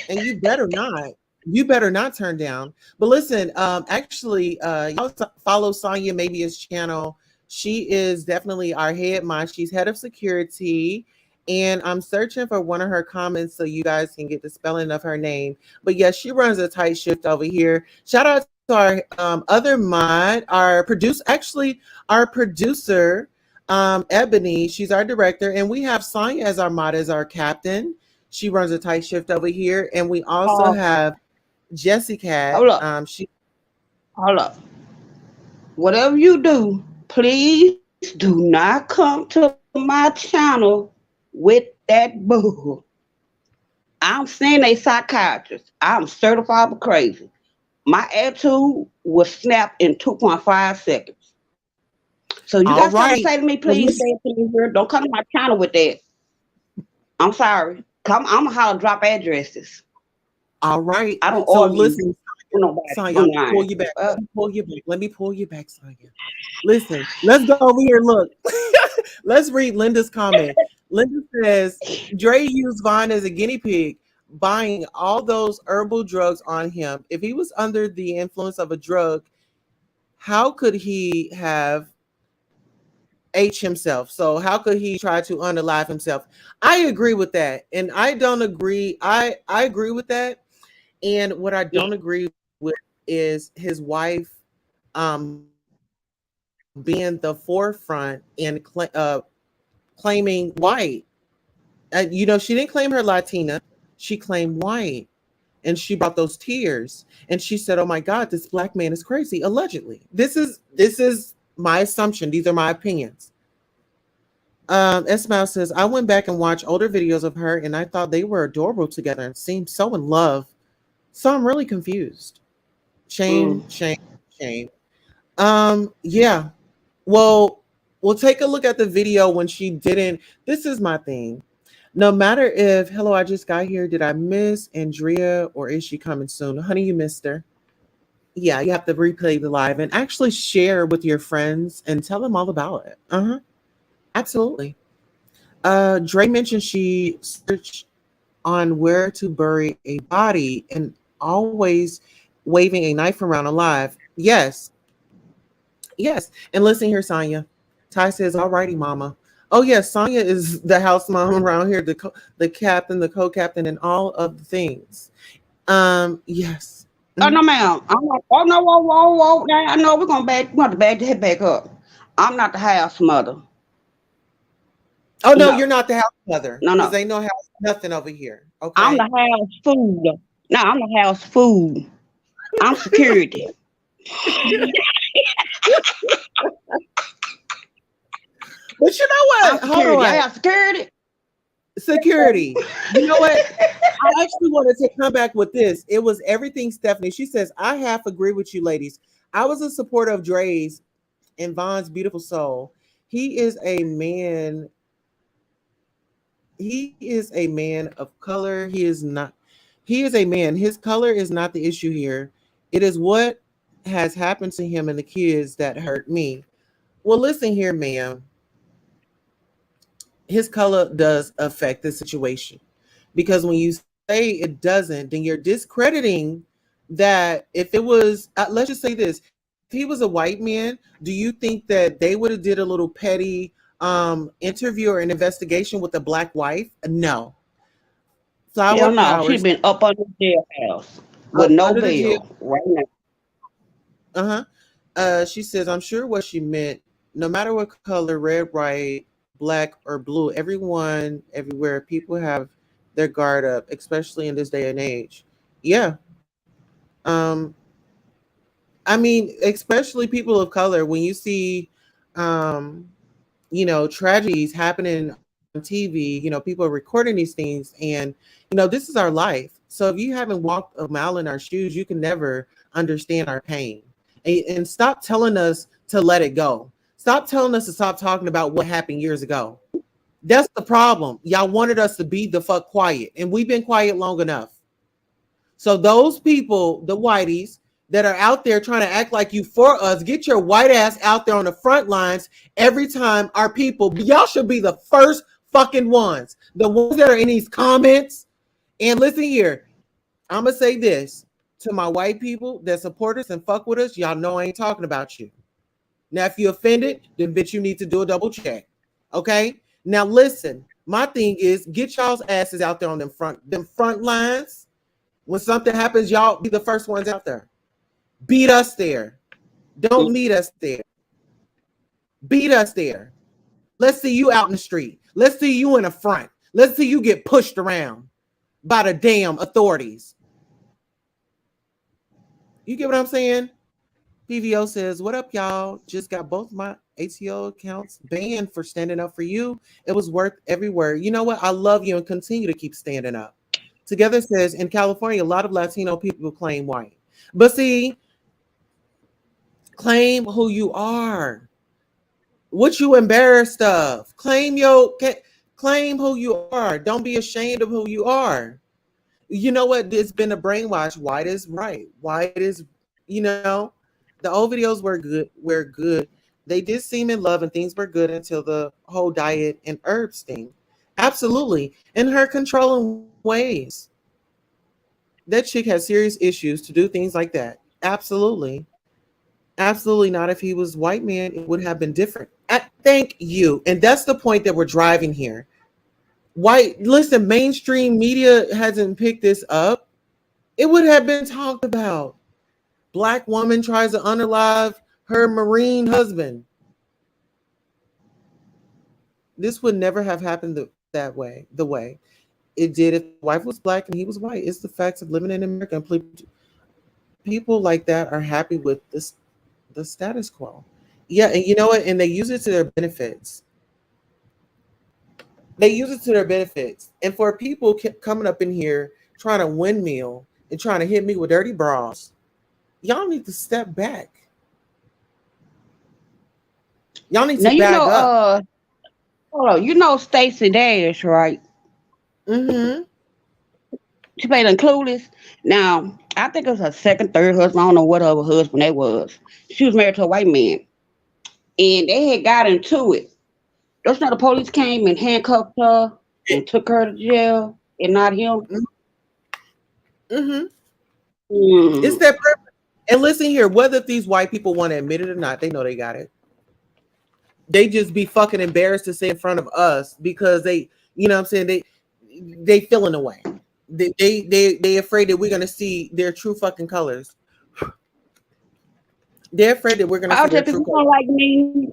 And you better not. You better not turn down. But listen, actually, y'all follow Sonya Mabia's channel. She is definitely our head mind. She's head of security. And I'm searching for one of her comments so you guys can get the spelling of her name. But yes, she runs a tight shift over here. Shout out to our other mod, our producer, Ebony. She's our director. And we have Sonya as our mod, as our captain. She runs a tight shift over here. And we also have Jessie Cat. Hold up. She Hold up. Whatever you do, please do not come to my channel with that bull. I'm saying a psychiatrist. I'm certified for crazy. My attitude will snap in 2.5 seconds. So you all got something to right. say to me, So please say it to me here. Don't come to my channel with that. I'm sorry. I'm how to drop addresses. all right. I don't So argue listen, with nobody Sonya, let me pull online. you back. Let me pull you back. Let me pull you back, Sonya. Listen, let's go over here. Look, let's read Linda's comment. Linda says Dre used Vaughn as a guinea pig, buying all those herbal drugs on him. If he was under the influence of a drug, how could he have H himself? So how could he try to unalive himself? I agree with that. And I don't agree. I agree with that. And what I don't agree with is his wife being the forefront and claiming white. She didn't claim her Latina. She claimed white. And she brought those tears. And she said, "Oh my God, this black man is crazy." Allegedly. This is my assumption. These are my opinions. Esmail says, I went back and watched older videos of her and I thought they were adorable together and seemed so in love. So I'm really confused. Shame, Mm. shame, shame. Yeah. Well, we'll take a look at the video when she didn't. This is my thing. No matter if, hello, I just got here. Did I miss Andrea or is she coming soon? Honey, you missed her. Yeah, you have to replay the live and actually share with your friends and tell them all about it. Uh-huh. Absolutely. Dre mentioned she searched on where to bury a body and always waving a knife around alive. Yes, yes. And listen here, Sonya. Ty says, "All righty, Mama." Oh yes, Sonya is the house mom around here, the captain, the co-captain, and all of the things. Yes. Oh Mhm. no, ma'am. I'm not. Oh no, whoa, whoa, whoa. Now I know we're gonna back. We have to back the head back up. I'm not the house mother. Oh no, No, you're not the house mother no, because no. ain't no house nothing over here. I'm the Okay. house food. No, I'm the house food. I'm security. But you know I'm what? Hold security. I on. have security. Security. You know what? I actually wanted to come back with this. It was everything, Stephanie. She says, I half agree with you, ladies. I was a supporter of Dre's and Vaughn's beautiful soul. He is a man. He is a man of color. He is a man. His color is not the issue here. It is what has happened to him and the kids that hurt me. Well, listen here, ma'am. his color does affect the situation. Because when you say it doesn't, then you're discrediting that if it was, let's just say this, if he was a white man, do you think that they would have did a little petty interview or an investigation with a black wife? No. Flower Hell no, she powers been up under the jailhouse with up no under the jail. bail right now. Uh-huh. She says, I'm sure what she meant, no matter what color, red, white, black, or blue, everyone, everywhere, people have their guard up, especially in this day and age. Yeah. Um, I mean, especially people of color, when you see, um, tragedies happening on TV, people are recording these things, and, this is our life. So if you haven't walked a mile in our shoes, you can never understand our pain. And stop telling us to let it go. Stop telling us to stop talking about what happened years ago. That's the problem. Y'all wanted us to be the fuck quiet, and we've been quiet long enough. So those people, the whiteys that are out there trying to act like you for us, get your white ass out there on the front lines every time our people, y'all should be the first fucking ones. The ones that are in these comments. And listen here, I'm going to say this to my white people that support us and fuck with us. Y'all know I ain't talking about you. Now, if you offended, then bitch, you need to do a double check. Okay? Now listen, my thing is get y'all's asses out there on them front lines. When something happens, y'all be the first ones out there. Beat us there. Don't meet us there. Beat us there. Let's see you out in the street. Let's see you in the front. Let's see you get pushed around by the damn authorities. You get what I'm saying? PVO says, what up, y'all? Just got both my ATO accounts banned for standing up for you. It was worth every word. You know what? I love you and continue to keep standing up. Together says, in California, a lot of Latino people claim white. But see, claim who you are. What you embarrassed of. Claim who you are. Don't be ashamed of who you are. You know what? It's been a brainwash. White is right. White is, the old videos were good. They did seem in love and things were good until the whole diet and herbs thing. Absolutely. In her controlling ways. That chick has serious issues to do things like that. Absolutely. Absolutely not. If he was white man, it would have been different. Thank you. And that's the point that we're driving here. Listen, mainstream media hasn't picked this up. It would have been talked about. Black woman tries to unalive her Marine husband. This would never have happened that way, the way it did if the wife was black and he was white. It's the facts of living in America. And people like that are happy with the status quo. Yeah, and you know what? And they use it to their benefits. They use it to their benefits. And for people coming up in here trying to windmill and trying to hit me with dirty bras, y'all need to step back. Y'all need to back up. Hold on, Stacey Dash, right? Mm-hmm. She played in Clueless. Now, I think it was her second, third husband. I don't know what other husband that was. She was married to a white man. And they had got into it. Don't you know the police came and handcuffed her and took her to jail and not him? Mm-hmm. It's that purpose. And listen here, whether these white people want to admit it or not, they know they got it. They just be fucking embarrassed to say in front of us because they, you know what I'm saying, they feeling away. They afraid that we're gonna see their true fucking colors. They're afraid that we're gonna see their true colors.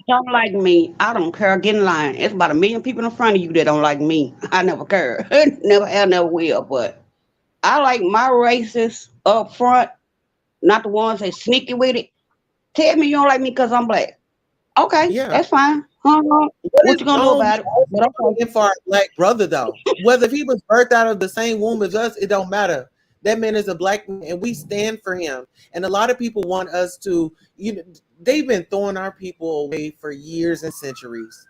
Don't like me. I don't care. Get in line. It's about 1 million people in front of you that don't like me. I never care. Never have, never will. But I like my races up front, not the ones that sneaky with it. Tell me you don't like me because I'm black. Okay, that's fine. What you gonna do about it? But I'm looking for our black brother though. Whether if he was birthed out of the same womb as us, it don't matter. That man is a black man, and we stand for him. And a lot of people want us to, they've been throwing our people away for years and centuries.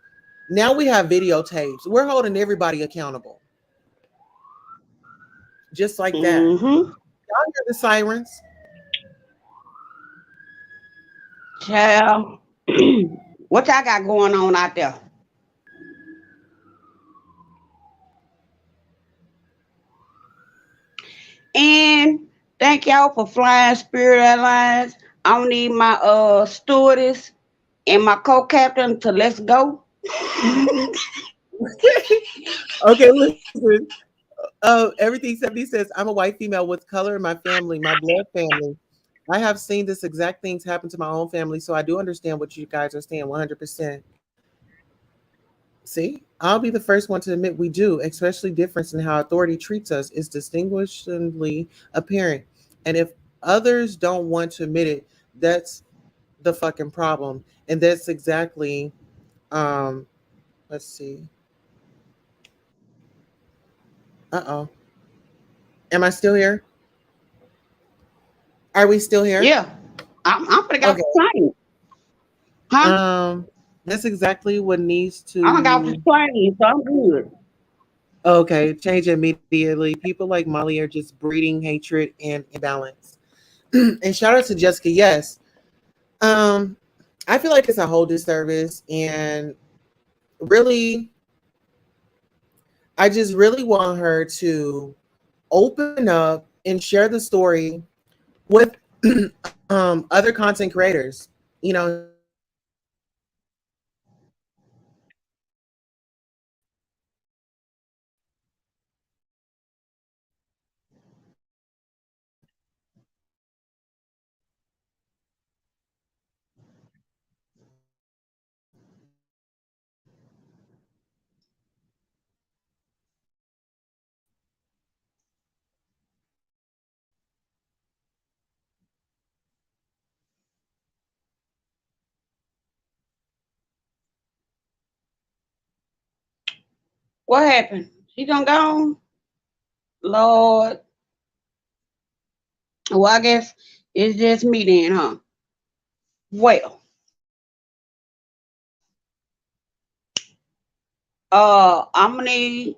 Now we have videotapes. We're holding everybody accountable. Just like that. Y'all hear the sirens? Child, what y'all got going on out there? And thank y'all for flying Spirit Airlines. I'm gonna need my stewardess and my co-captain to let's go. Okay, listen. Everything 70 says, I'm a white female with color in my family, my blood family. I have seen this exact things happen to my own family, so I do understand what you guys are saying 100%. See, I'll be the first one to admit we do, especially difference in how authority treats us is distinguishingly apparent. And if others don't want to admit it, that's the fucking problem. And that's exactly, um, let's see. Uh-oh. Am I still here? Are we still here? Yeah, I'm gonna got Okay. the plane, huh? That's exactly what needs I'm gonna got the to. plane, so I'm good. Okay, change immediately. People like Molly are just breeding hatred and imbalance. And shout out to Jessica. Yes, um, I feel like it's a whole disservice, and really, I just really want her to open up and share the story with other content creators. You know, she can share the story with What happened? She done gone? Lord. Well, I guess it's just me then, huh? Well, I'm gonna need.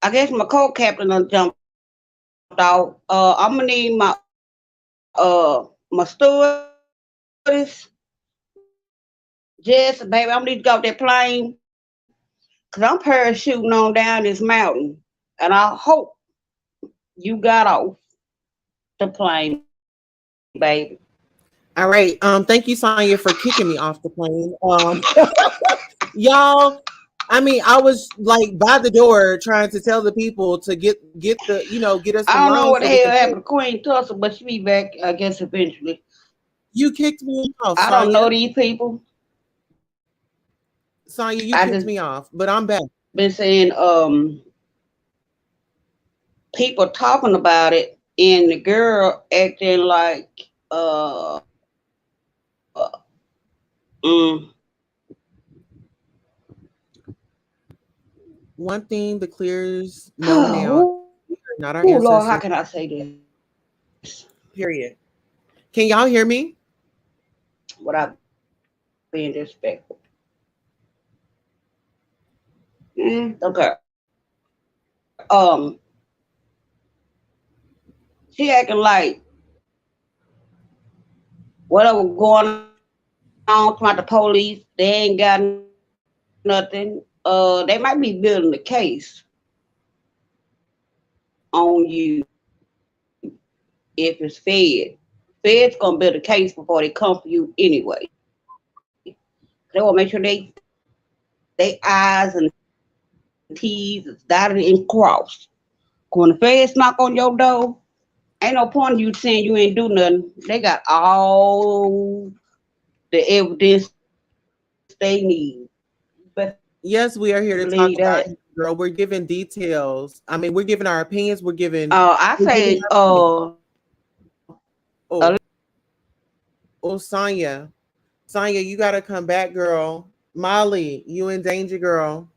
I guess my co-captain done jumped out. I'm gonna need my stewardess, Jess, baby. I'm gonna need to go off that plane because I'm parachuting on down this mountain, and I hope you got off the plane, baby. all right. Thank you, Sonya, for kicking me off the plane. Y'all, I mean, I was like by the door trying to tell the people to get the, get us I the don't know loan what so the we hell can happened pay. to Queen Tulsa, but she be back, I guess, eventually. You kicked me off, I don't know Sonya. these people. Sonya, you I kicked just me off, but I'm back. been saying people talking about it and the girl acting like mm, One thing the clears know now, oh we are not our Lord, how can ancestors. I say this Period. Can y'all hear me? without being disrespectful? Okay. She acting like whatever going on about the police, they ain't got nothing. They might be building a case on you if it's fed. Fed's gonna build a case before they come for you anyway. They want to make sure they I's and T's is dotted and crossed. When the feds knock on your door, ain't no point in you saying you ain't do nothing. They got all the evidence they need. Best believe that. Yes, we are here to talk about it, girl. We're giving details. I mean, we're giving our opinions. I We're giving say, our oh, oh, Sonya, you gotta come back, girl. Molly, you in danger, girl.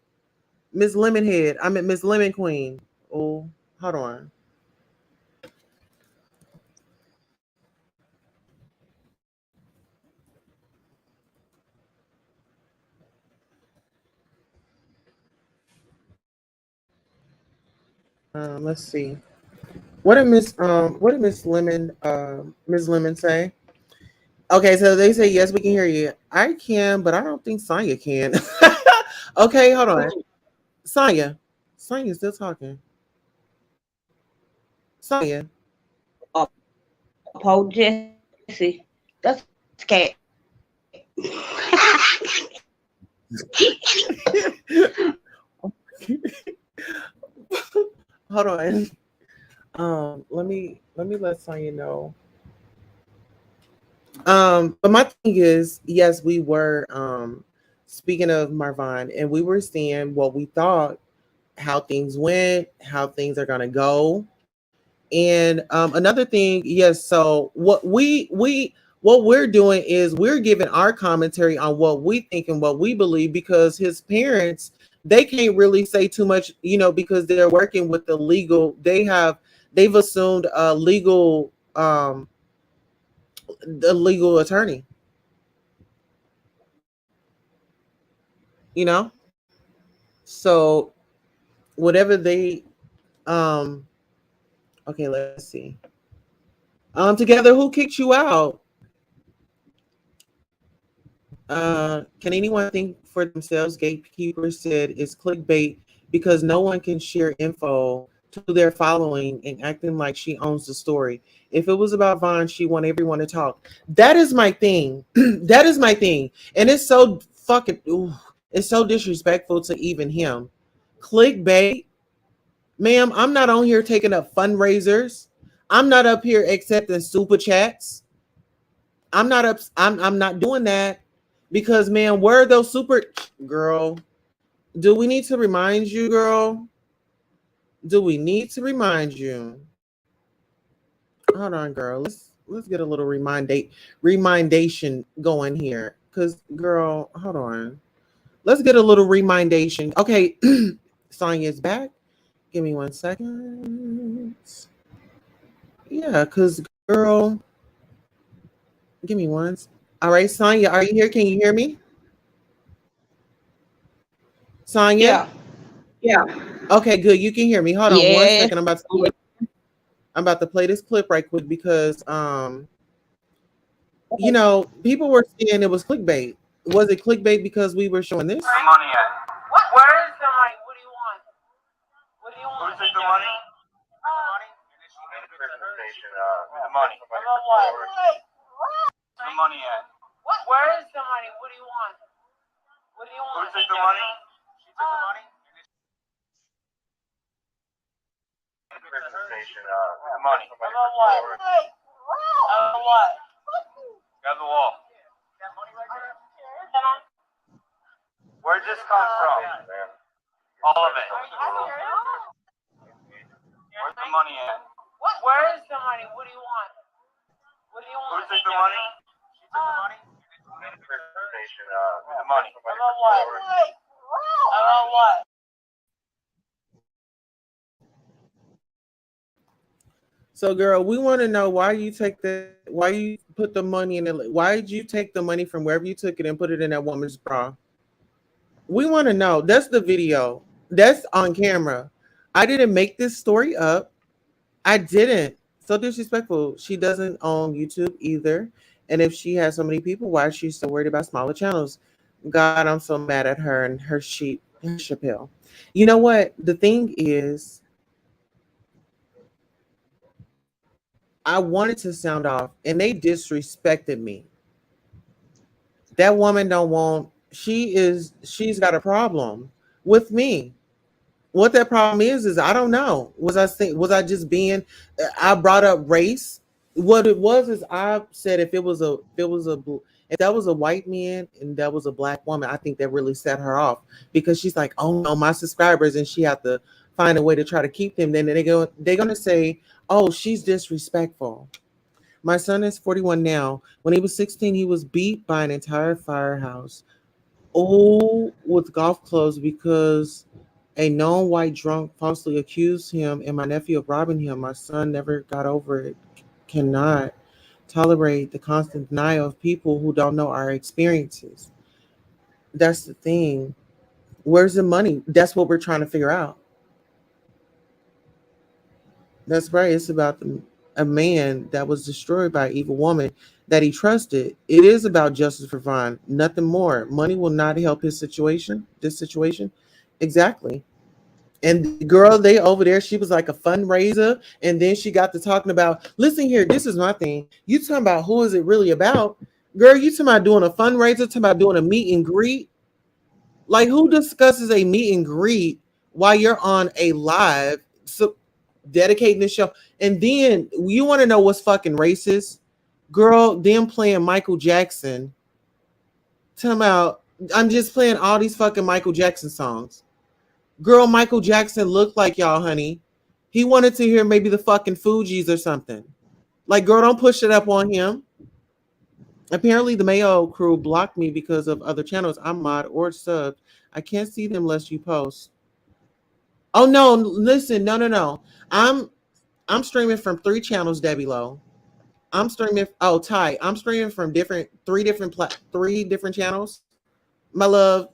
Miss Lemonhead, I mean Miss Lemon Queen. Oh, hold on. Let's see. What did Miss Lemon say? Okay, so they say yes, we can hear you. I can, but I don't think Sonya can. Okay, hold on. Sonya. Sonya's still talking. Sonya. Poor Jesse. That's cat. Hold on. Let me let Sonya know. But my thing is, yes, we were speaking of Marvin, and we were seeing what we thought, how things went, how things are gonna go. And another thing, yes, so what we're doing is we're giving our commentary on what we think and what we believe, because his parents, they can't really say too much, because they're working with the legal, they've assumed a legal the legal attorney, you know? So whatever they okay, let's see. Together, who kicked you out? Can anyone think for themselves? Gatekeeper said it's clickbait because no one can share info to their following and acting like she owns the story. If it was about Vaughn, she want everyone to talk. That is my thing. That is my thing. And it's so fucking, it's so disrespectful to even him. Clickbait. Ma'am, I'm not on here taking up fundraisers. I'm not up here accepting super chats. I'm not doing that, because man, where are those super girl? Do we need to remind you, girl? Do we need to remind you? Hold on, girl. Let's get a little remindation going here. Cause girl, hold on. Let's get a little remindation. Okay, Sonya's back. Give me 1 second. Yeah, cause girl, give me one. All right, Sonya, are you here? Can you hear me? Sonya? Yeah. Yeah. Okay, good. You can hear me. Hold on one Yes. second. I'm about to play this clip right quick because people were saying it was clickbait. Was it clickbait because we were showing this? Where's the money at? Where is the money? What do you want? What do you want? Who's the money? Money? Presentation. The money. About what? The money at? Where is the money? What do you want? What do you Who want? took the money? She took the money? Presentation. The money. About what? About what? Grab the wall. Where'd this come from? All of it. Where's the money at? Where is the money? What do you want? What do you Who want? took the money? She took the money? Presentation. The money. About what? About what? So, girl, we want to know why you put the money in it. Why did you take the money from wherever you took it and put it in that woman's bra? We want to know. That's the video. That's on camera. I didn't make this story up. I didn't. So disrespectful. She doesn't own YouTube either. And if she has so many people, why is she so worried about smaller channels? God, I'm so mad at her and her Chappelle. You know what? The thing is, I wanted to sound off and they disrespected me. That woman don't want, she's got a problem with me. What that problem is I don't know. Was I just being, I brought up race. What it was is I said if that was a white man and that was a black woman, I think that really set her off, because she's like, oh no, my subscribers, and she had to find a way to try to keep them. Then they're gonna say, oh, she's disrespectful. My son is 41 now. When he was 16, he was beat by an entire firehouse, all with golf clubs, because a known white drunk falsely accused him and my nephew of robbing him. My son never got over it. Cannot tolerate the constant denial of people who don't know our experiences. That's the thing. Where's the money? That's what we're trying to figure out. That's right. It's about a man that was destroyed by an evil woman that he trusted. It is about justice for Vaughn, nothing more. Money will not help his situation, this situation. Exactly. And girl, they over there, she was like a fundraiser. And then she got to talking about, listen here, this is my thing. You talking about who is it really about? Girl, you talking about doing a fundraiser, talking about doing a meet and greet. Like who discusses a meet and greet while you're on a live dedicating the show? And then you want to know what's fucking racist? Girl, them playing Michael Jackson. Talking about I'm just playing all these fucking Michael Jackson songs. Girl, Michael Jackson looked like y'all, honey. He wanted to hear maybe the fucking Fugees or something. Like, girl, don't push it up on him. Apparently, the Mayo crew blocked me because of other channels. I'm mod or sub. I can't see them unless you post. Oh no, listen, no. I'm streaming from 3 channels, Debbie Low. I'm streaming. Oh, Ty, I'm streaming from three different channels. My love,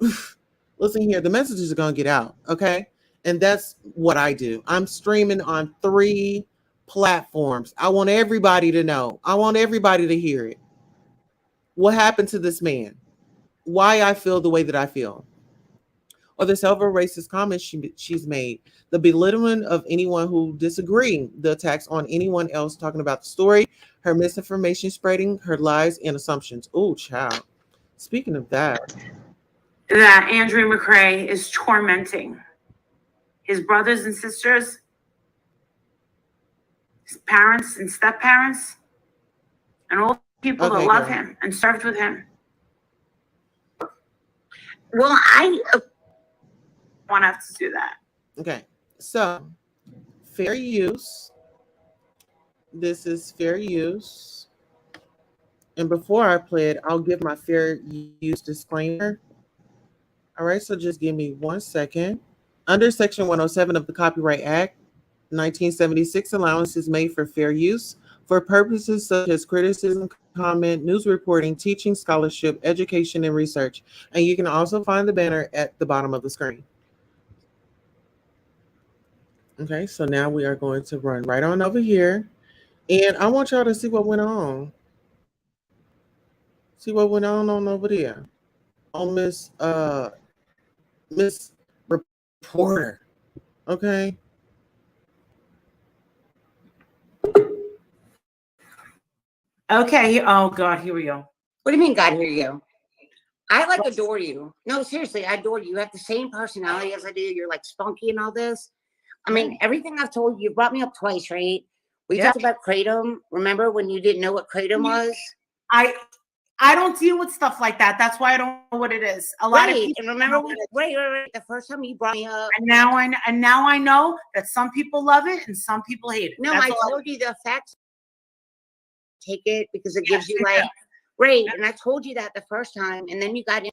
listen here. The messages are gonna get out, okay? And that's what I do. I'm streaming on 3 platforms. I want everybody to know. I want everybody to hear it. What happened to this man? Why I feel the way that I feel, or the several racist comments she's made, the belittling of anyone who disagree, the attacks on anyone else talking about the story, her misinformation spreading, her lies and assumptions. Oh, child. Speaking of that Andrea Mccray is tormenting his brothers and sisters, his parents and step parents, and all people that love him and served with him. Well, I want to have to do that. Okay, so fair use. This is fair use. And before I play it, I'll give my fair use disclaimer. All right, so just give me 1 second. Under Section 107 of the Copyright Act, 1976, allowance is made for fair use for purposes such as criticism, comment, news reporting, teaching, scholarship, education, and research. And you can also find the banner at the bottom of the screen. Okay, so now we are going to run right on over here. And I want y'all to see what went on. See what went on over there. On Miss Reporter. Okay. Okay. Oh God, here we go. What do you mean, God, here you go? I like adore you. No, seriously, I adore you. You have the same personality as I do. You're like spunky and all this. I mean, everything I've told you, you brought me up twice, right? We talked about kratom. Remember when you didn't know what kratom was? I don't deal with stuff like that. That's why I don't know what it is. A lot of people. And remember, right. The first time you brought me up, and now I know that some people love it and some people hate it. No, I told you the effects. Take it because it gives you like, right. And I told you that the first time, and then you got in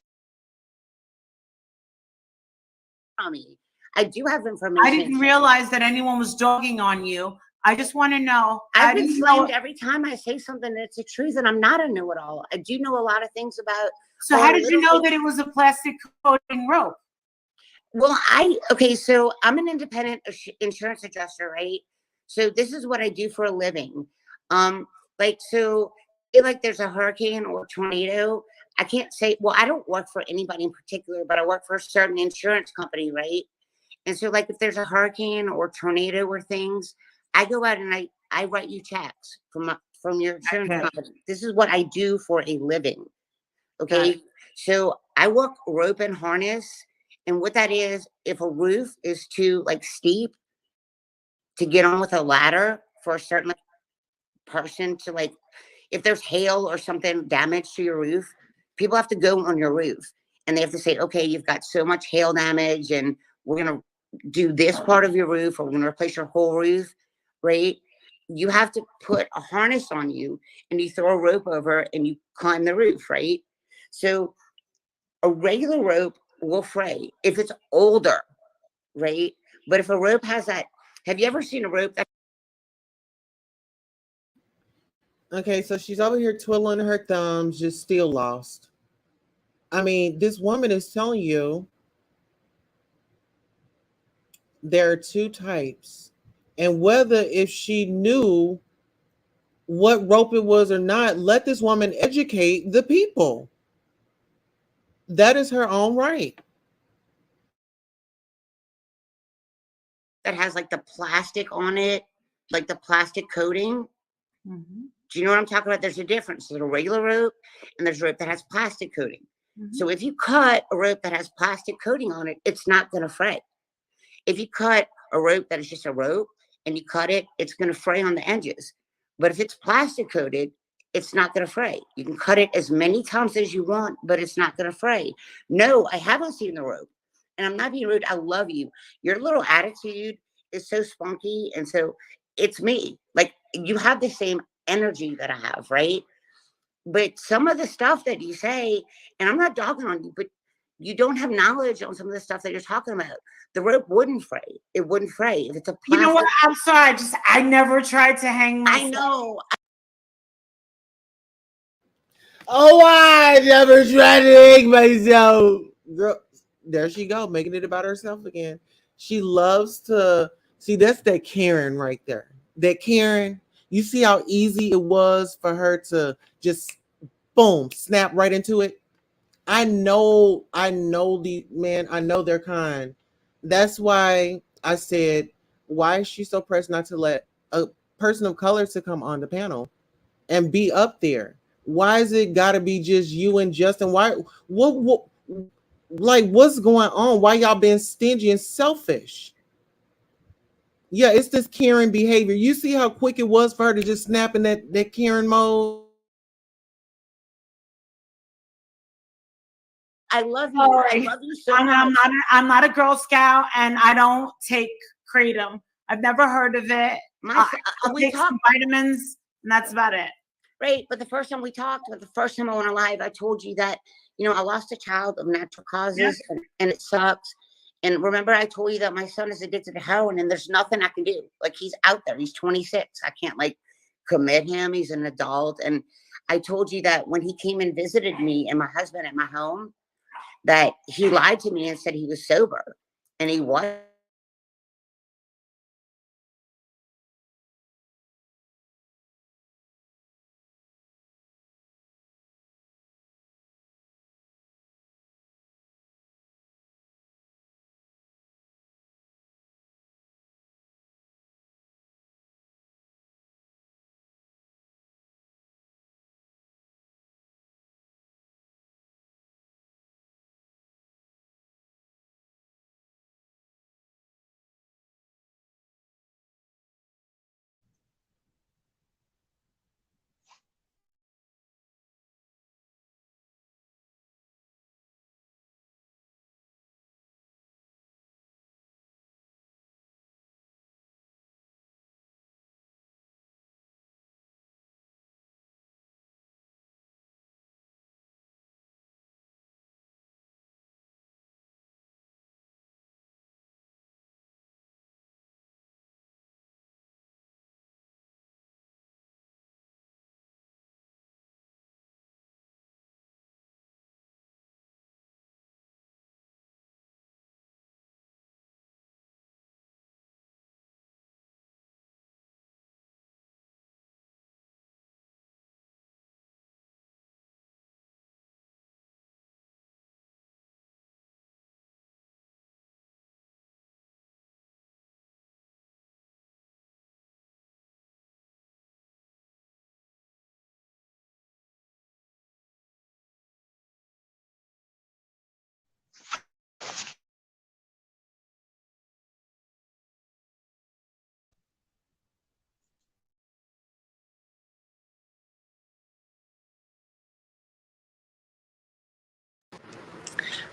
on me. I do have information. I didn't realize that anyone was dogging on you. I just want to know. I've been slammed every time I say something that's the truth, and I'm not a know-it-all. I do know a lot of things about. So how did you know that it was a plastic coating rope? Well, so I'm an independent insurance adjuster, right? So this is what I do for a living. Like there's a hurricane or tornado. I can't say, well, I don't work for anybody in particular, but I work for a certain insurance company, right? And so like if there's a hurricane or tornado or things, I go out and I write you checks from your insurance company. This is what I do for a living. Okay. So I work rope and harness. And what that is, if a roof is too like steep to get on with a ladder for a certain person to like, if there's hail or something damage to your roof, people have to go on your roof and they have to say, okay, you've got so much hail damage and we're going to do this part of your roof or we're going to replace your whole roof, right? You have to put a harness on you and you throw a rope over and you climb the roof, right? So a regular rope will fray if it's older, right? But if a rope has that, have you ever seen a rope that? Okay, so she's over here twiddling her thumbs, just still lost. I mean, this woman is telling you there are 2 types. And whether if she knew what rope it was or not, let this woman educate the people. That is her own right. that has like the plastic on it, like the plastic coating. Do you know what I'm talking about? There's a difference. There's a regular rope and there's a rope that has plastic coating. So if you cut a rope that has plastic coating on it, it's not going to fray. If you cut a rope that is just a rope and you cut it, it's going to fray on the edges. But if it's plastic coated, it's not going to fray. You can cut it as many times as you want, but it's not going to fray. No, I haven't seen the rope. And I'm not being rude. I love you. Your little attitude is so spunky. And so it's me. Like, you have the same energy that I have, right? But some of the stuff that you say, and I'm not dogging on you, but you don't have knowledge on some of the stuff that you're talking about. The rope wouldn't fray. It wouldn't fray. If it's a plastic. You know what? I'm sorry. I never tried to hang myself. I know. Oh, I never tried to hang myself. Girl, there she go, making it about herself again. She loves to see. That's that Karen right there. That Karen. You see how easy it was for her to just boom, snap right into it. I know the man. I know their kind. That's why I said, why is she so pressed not to let a person of color to come on the panel and be up there? Why is it got to be just you and Justin? Why? What? Like, what's going on? Why y'all being stingy and selfish? Yeah, it's this Karen behavior. You see how quick it was for her to just snap in that Karen mode. I love you. I love you so much. I'm not a Girl Scout, and I don't take kratom. I've never heard of it. I take some vitamins, and that's about it. Right, but the first time we talked, the first time I went live, I told you that, you know, I lost a child of natural causes, and it sucks. And remember, I told you that my son is addicted to heroin, and there's nothing I can do. Like, he's out there. He's 26. I can't, like, commit him. He's an adult. And I told you that when he came and visited me and my husband at my home, that he lied to me and said he was sober, and he was.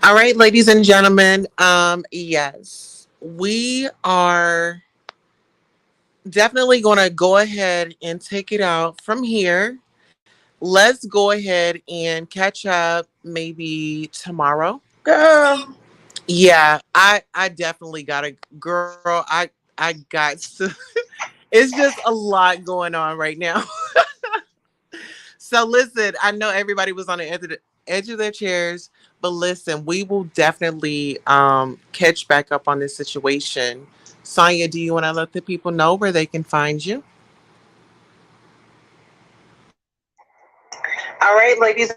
All right, ladies and gentlemen. Yes, we are definitely going to go ahead and take it out from here. Let's go ahead and catch up maybe tomorrow. Girl. Yeah, I definitely got a girl. I got to. It's just a lot going on right now. So listen, I know everybody was on the edge of their chairs, but listen, we will definitely catch back up on this situation. Sonia, do you want to let the people know where they can find you? All right, ladies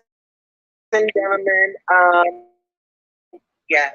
and gentlemen. Yes.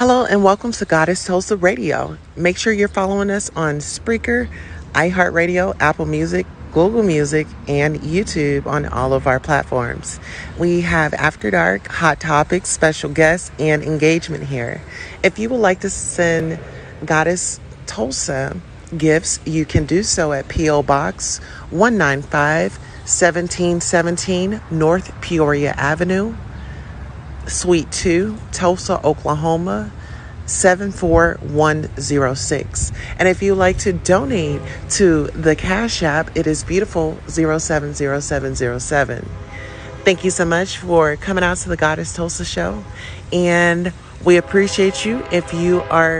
Hello and welcome to Goddess Tulsa Radio. Make sure you're following us on Spreaker, iHeartRadio, Apple Music, Google Music, and YouTube on all of our platforms. We have After Dark, Hot Topics, special guests, and engagement here. If you would like to send Goddess Tulsa gifts, you can do so at P.O. Box 195, 1717 North Peoria Avenue, Suite 2, Tulsa, Oklahoma, 74106. And if you like to donate to the Cash App, it is beautiful 070707. Thank you so much for coming out to the Goddess Tulsa show. And we appreciate you if you are